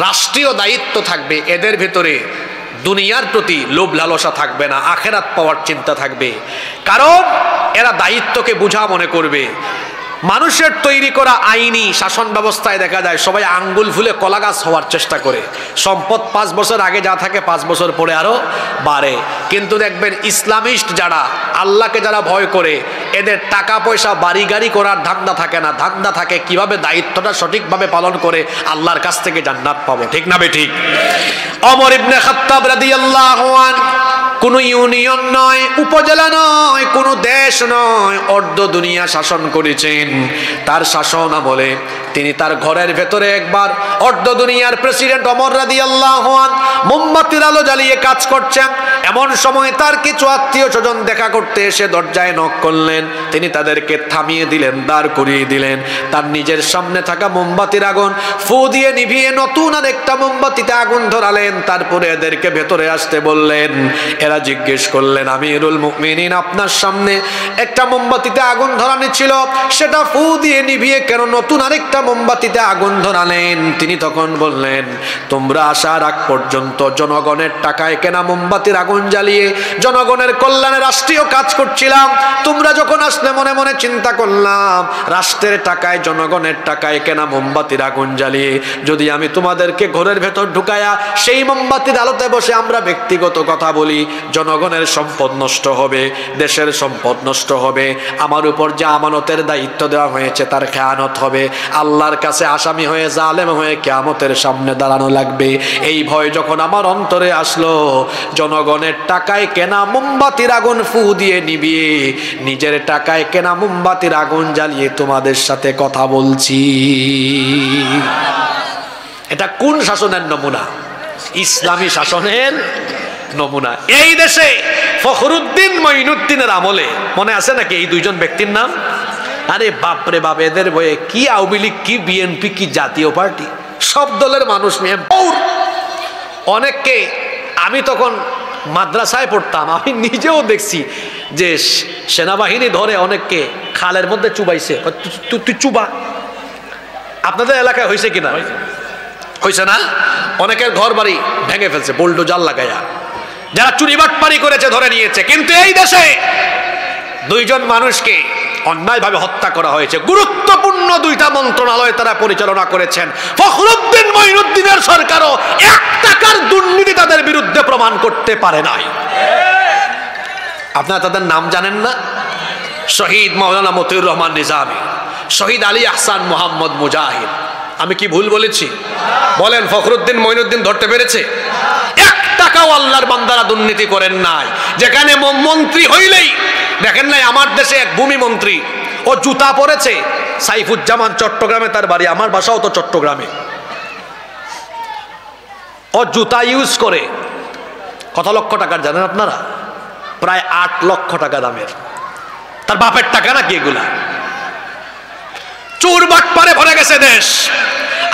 রাষ্ট্রীয় দায়িত্ব থাকবে এদের ভেতরে দুনিয়ার প্রতি লোভ লালসা থাকবে না, আখেরাত পাওয়ার চিন্তা থাকবে। কারণ এরা দায়িত্বকে বোঝা মনে করবে। মানুষের তৈরি করা আইনি শাসন ব্যবস্থায় দেখা যায় সবাই আঙ্গুল ফুলে কলা গাছ হওয়ার চেষ্টা করে। সম্পদ 5 বছর আগে যা থাকে 5 বছর পরে আরো বাড়ে। কিন্তু দেখবেন ইসলামিস্ট যারা, আল্লাহকে যারা ভয় করে, এদের টাকা পয়সা বাড়ি গাড়ি করার ধান্দা থাকে না। ধান্দা থাকে কিভাবে দায়িত্বটা সঠিকভাবে পালন করে আল্লাহর কাছ থেকে জান্নাত পাবো। ঠিক না বেঠিক? ওমর ইবনে খাত্তাব রাদিয়াল্লাহু আনহু কোনো ইউনিয়ন নয়, উপজেলা নয়, কোনো দেশ নয়, অর্ধ দুনিয়া শাসন করেছেন। তার শাসন আমলে তিনি তার ঘরের ভেতরে একবার অর্ধ দুনিয়ার প্রেসিডেন্ট ওমর রাদিয়াল্লাহু আনহু মোমবাতির আলো জ্বালিয়ে কাজ করছেন। এমন সময় তার কিছু আত্মীয় স্বজন দেখা করতে এসে দরজায় নক করলেন। তিনি তাদেরকে থামিয়ে দিলেন, দাঁড় করিয়ে দিলেন। তার নিজের সামনে থাকা মোমবাতির আগুন ফু দিয়ে নিভিয়ে নতুন আর একটা মোমবাতিতে আগুন ধরালেন। তারপরে এদেরকে ভেতরে আসতে বললেন। এরা জিজ্ঞেস করলেন, আমিরুল মুমিনিন, আপনার সামনে একটা মোমবাতিতে আগুন ধরানো ছিল, সেটা ফু দিয়ে নিভিয়ে কেন নতুন আরেকটা মোমবাতিতে আগুন ধরালেন? তিনি তখন বললেন, তোমরা আসার আগ পর্যন্ত জনগণের টাকায় কেনা মোমবাতির আগুন জ্বালিয়ে জনগণের কল্যাণে রাষ্ট্রীয় কাজ করছিলাম। তোমরা যখন আসলে মনে মনে চিন্তা করলাম, রাষ্ট্রের টাকায় জনগণের টাকায় কেনা মোমবাতির আগুন জ্বালিয়ে যদি আমি তোমাদেরকে ঘরের ভেতর ঢুকায়া সেই মোমবাতির আলোতে বসে আমরা ব্যক্তিগত কথা বলি, জনগণের সম্পদ নষ্ট হবে, দেশের সম্পদ নষ্ট হবে, আমার উপর যে আমানতের দায়িত্ব দেওয়া হয়েছে তার খেয়ানত হবে, আল্লাহর কাছে আসামি হয়ে জালেম হয়ে কিয়ামতের সামনে দাঁড়ানো লাগবে। এই ভয় যখন আমার অন্তরে আসলো, জনগণের টাকায় কেনা মোমবাতির আগুন ফু দিয়ে নিবিয়ে নিজের টাকায় কেনা মোমবাতির আগুন জ্বালিয়ে তোমাদের সাথে কথা বলছি। এটা কোন শাসনের নমুনা? ইসলামী শাসনের নমুনা। এই দেশে ফখরুদ্দিন মঈনুদ্দিনের আমলে মনে আছে নাকি এই দুইজন ব্যক্তির নাম? আরে বাপরে বাপ, এদের বয়ে কি আওয়ামী লীগ, কি বিএনপি, কি জাতীয় পার্টি, সব দলের মানুষ নিয়ে অনেককে। আমি তখন মাদ্রাসায় পড়তাম, আমি নিজেও দেখছি যে সেনাবাহিনী ধরে অনেককে খালের মধ্যে চুবাইছে। তুই চুবা। আপনাদের এলাকায় হয়েছে কিনা? হয়েছে না? অনেকের ঘর বাড়ি ভেঙে ফেলছে বুলডোজার লাগাইয়া, যারা চুরি বাটপারি করেছে ধরে নিয়েছে। কিন্তু এই দেশে দুইজন মানুষকে অন্যায়ভাবে হত্যা করা হয়েছে। গুরুত্বপূর্ণ দুইটা মন্ত্রণালয় তারা পরিচালনা করেছেন। ফখরুদ্দিন মঈনুদ্দিনের সরকারও 1 টাকার দুর্নীতি তাদের বিরুদ্ধে প্রমাণ করতে পারে নাই। আপনারা তাদের নাম জানেন না? শহীদ মাওলানা মতিউর রহমান নিজামী, শহীদ আলী আহসান মোহাম্মদ মুজাহিদ। আমি কি ভুল বলেছি? বলেন, ফখরুদ্দিন মঈনুদ্দিন ধরতে পেরেছে? 1 টাকাও আল্লাহর বান্দারা দুর্নীতি করেন নাই। যেখানে মন্ত্রী হইলেই দেখেন নাই, আমার দেশে এক ভূমি মন্ত্রী, ও জুতা পরেছে। সাইফুজ্জামান, চট্টগ্রামে তার বাড়ি, আমার বাসাও তো চট্টগ্রামে। ও জুতা ইউজ করে কত লক্ষ টাকার জানেন আপনারা? প্রায় 8 লক্ষ টাকা দামের। তার বাপের টাকা নাকি এগুলা? চোর বাটপারে ভরে গেছে দেশ।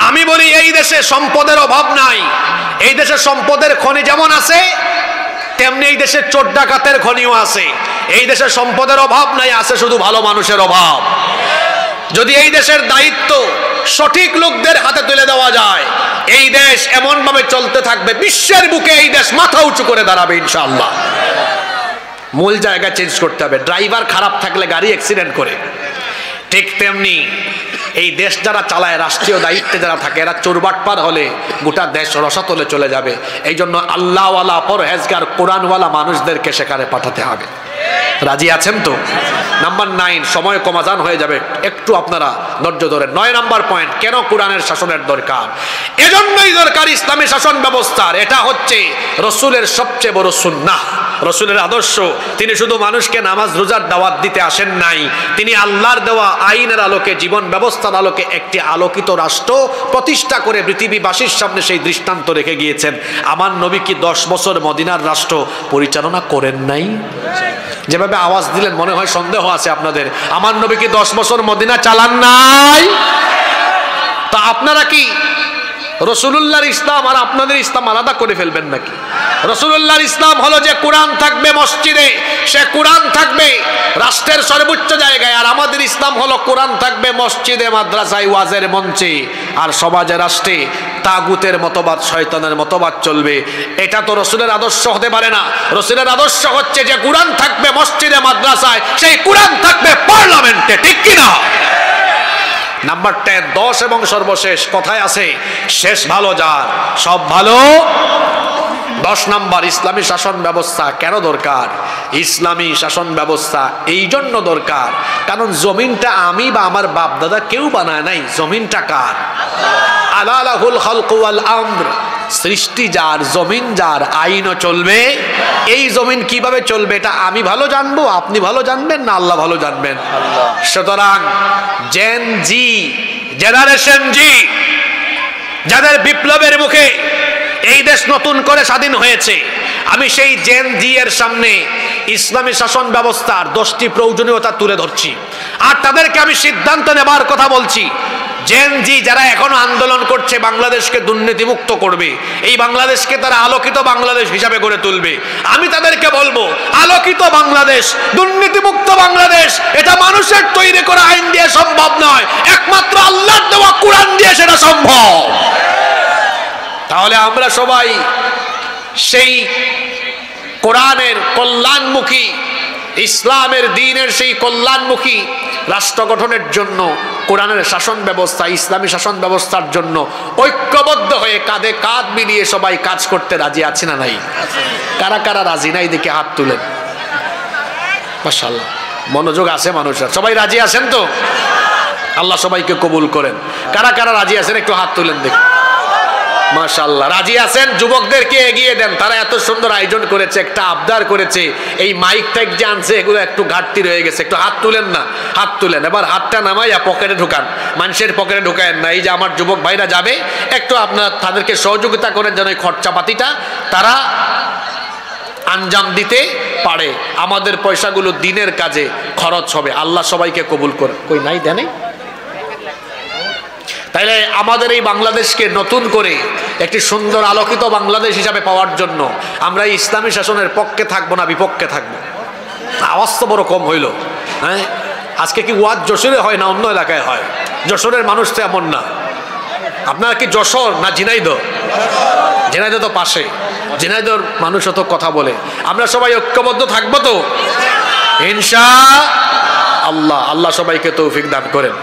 আমি বলি, এই দেশে সম্পদের অভাব নাই। এই দেশে সম্পদের খনি যেমন আছে, তেমনি এই দেশে চোর ডাকাতের খনিও আছে। এই দেশে সম্পদের অভাব নাই, আছে শুধু ভালো মানুষের অভাব। যদি এই দেশের দায়িত্ব সঠিক লোকদের হাতে তুলে দেওয়া যায়, এই দেশ এমন ভাবে চলতে থাকবে, বিশ্বের বুকে এই দেশ মাথা উঁচু করে দাঁড়াবে ইনশাআল্লাহ। মূল জায়গা চেঞ্জ করতে হবে। ড্রাইভার খারাপ থাকলে গাড়ি অ্যাক্সিডেন্ট করে, ঠিক তেমনি এই দেশ যারা চালায়, রাষ্ট্রীয় দায়িত্বে যারা থাকে, এরা চোরবাটপার হলে গোটা দেশ রসাতলে চলে যাবে। এই জন্য আল্লাহওয়ালা, পরহেজগার, কোরআনওয়ালা মানুষদেরকে সেখানে পাঠাতে হবে। রাজি আছেন তো? নাম্বার 9, সময় কমাজান হয়ে যাবে, একটু আপনারা ধৈর্য ধরেন। 9 নম্বর পয়েন্ট, কেন কোরআনের শাসনের দরকার? এজন্যই দরকার ইসলামী শাসন ব্যবস্থার। এটা হচ্ছে রসুলের সবচেয়ে বড় সুন্নাহ, রসুলের আদর্শ। তিনি শুধু মানুষকে নামাজ রোজার দাওয়াত দিতে আসেন নাই, তিনি আল্লাহর দেওয়া আইনের আলোকে, জীবন ব্যবস্থার আলোকে একটি আলোকিত রাষ্ট্র প্রতিষ্ঠা করে পৃথিবীবাসীর সামনে সেই দৃষ্টান্ত রেখে গিয়েছেন। আমার নবী কি 10 বছর মদিনার রাষ্ট্র পরিচালনা করেন নাই? যেভাবে আওয়াজ দিলেন মনে হয় সন্দেহ আছে আপনাদের। আমার নবী কি 10 বছর মদিনা চালান নাই? তা আপনারা কি রসুলুল্লাহর ইসলাম আর আপনাদের ইসলাম আলাদা করে ফেলবেন নাকি? রসুলুল্লাহর ইসলাম হলো যে কোরআন থাকবে মসজিদে, সে কোরআন থাকবে রাষ্ট্রের সর্বোচ্চ জায়গায়। আর আমাদের ইসলাম হলো কোরআন থাকবে মসজিদে, মাদ্রাসায়, ওয়াজের মঞ্চে, আর সমাজে, রাষ্ট্রে তাগুতের মতবাদ, শয়তানের মতবাদ চলবে। এটা তো রসুলের আদর্শ হতে পারে না। রসুলের আদর্শ হচ্ছে যে কোরআন থাকবে মসজিদে, মাদ্রাসায়, সেই কোরআন থাকবে পার্লামেন্টে, ঠিক কিনা? নাম্বার 10, 10 এবং সর্বশেষ, কথায় আছে শেষ ভালো যার, সব ভালো। 10 নম্বর, ইসলামী শাসন ব্যবস্থা কেন দরকার? ইসলামী শাসন ব্যবস্থা এই জন্য দরকার কারণ জমিনটা আমি বা আমার বাপ দাদা কেউ বানায় নাই। জমিনটা কার? আলা লাহুল খালকু ওয়াল আমর, সৃষ্টি যার, জমিন যার, আইনও চলবে। এই জমিন কিভাবে চলবে এটা আমি ভালো জানবো, আপনি ভালো জানবেন না আল্লাহ ভালো জানবেন। সুতরাং জেন জি, জেনারেশন জি, যাদের বিপ্লবের মুখে এই দেশ নতুন করে স্বাধীন হয়েছে, আমি সেই জেন জি এর সামনে ইসলামী শাসন ব্যবস্থার 10টি প্রয়োজনীয়তা তুলে ধরছি, আর তাদেরকে আমি সিদ্ধান্ত নেবার কথা বলছি। জেন জি যারা এখনো আন্দোলন করছে বাংলাদেশকে দুর্নীতিমুক্ত করবে, এই বাংলাদেশকে তারা আলোকিত বাংলাদেশ হিসাবে গড়ে তুলবে, আমি তাদেরকে বলবো আলোকিত বাংলাদেশ, দুর্নীতিমুক্ত বাংলাদেশ এটা মানুষের তৈরি করা আইন দিয়ে সম্ভব নয়, একমাত্র আল্লাহর দেওয়া কোরআন দিয়ে সেটা সম্ভব। তাহলে আমরা সবাই সেই কোরআনের কল্যাণমুখী, ইসলামের দ্বীনের সেই কল্যাণমুখী রাষ্ট্র গঠনের জন্য, কোরআনের শাসন ব্যবস্থা, ইসলামী শাসন ব্যবস্থার জন্য ঐক্যবদ্ধ হয়ে কাঁধে কাঁধ মিলিয়ে সবাই কাজ করতে রাজি আছে না নাই? কারা কারা রাজি নাই দেখে হাত তুলেন। মাশাআল্লাহ, মনোযোগ আছে মানুষের, সবাই রাজি আছেন তো? আল্লাহ সবাইকে কবুল করেন। কারা কারা রাজি আছেন একটু হাত তুলেন দেখি। মাশাআল্লাহ, রাজি আছেন। যুবকদেরকে এগিয়ে দেন, তারা এত সুন্দর আয়োজন করেছে, একটা আবদার করেছে, এই মাইক টাইক যে আনছে এগুলো একটু ঘাটতি রয়ে গেছে, একটু হাত তুলেন না, হাত তুলেন। এবার হাতটা নামাইয়া পকেটে ঢুকান, মানুষের পকেটে ঢুকায়েন না। এই যে আমার যুবক ভাইরা যাবে, একটু আপনার তাদেরকে সহযোগিতা করেন যেন এই খরচাপাতিটা তারা আঞ্জাম দিতে পারে, আমাদের পয়সাগুলো দিনের কাজে খরচ হবে। আল্লাহ সবাইকে কবুল করে। কই নাই দেন? তাইলে আমাদের এই বাংলাদেশকে নতুন করে একটি সুন্দর আলোকিত বাংলাদেশ হিসাবে পাওয়ার জন্য আমরা ইসলামী শাসনের পক্ষে থাকবো না বিপক্ষে থাকবো? আওয়াজ তো বড় কম হইল। হ্যাঁ, আজকে কি ওয়াজ যশোরে হয় না অন্য এলাকায় হয়? যশোরের মানুষ তো এমন না। আপনারা কি যশোর না ঝিনাইদহ? ঝিনাইদহ তো পাশে, ঝিনাইদহর মানুষ তো কথা বলে। আমরা সবাই ঐক্যবদ্ধ থাকবো তো ইনশাআল্লাহ। আল্লাহ সবাইকে তৌফিক দান করেন।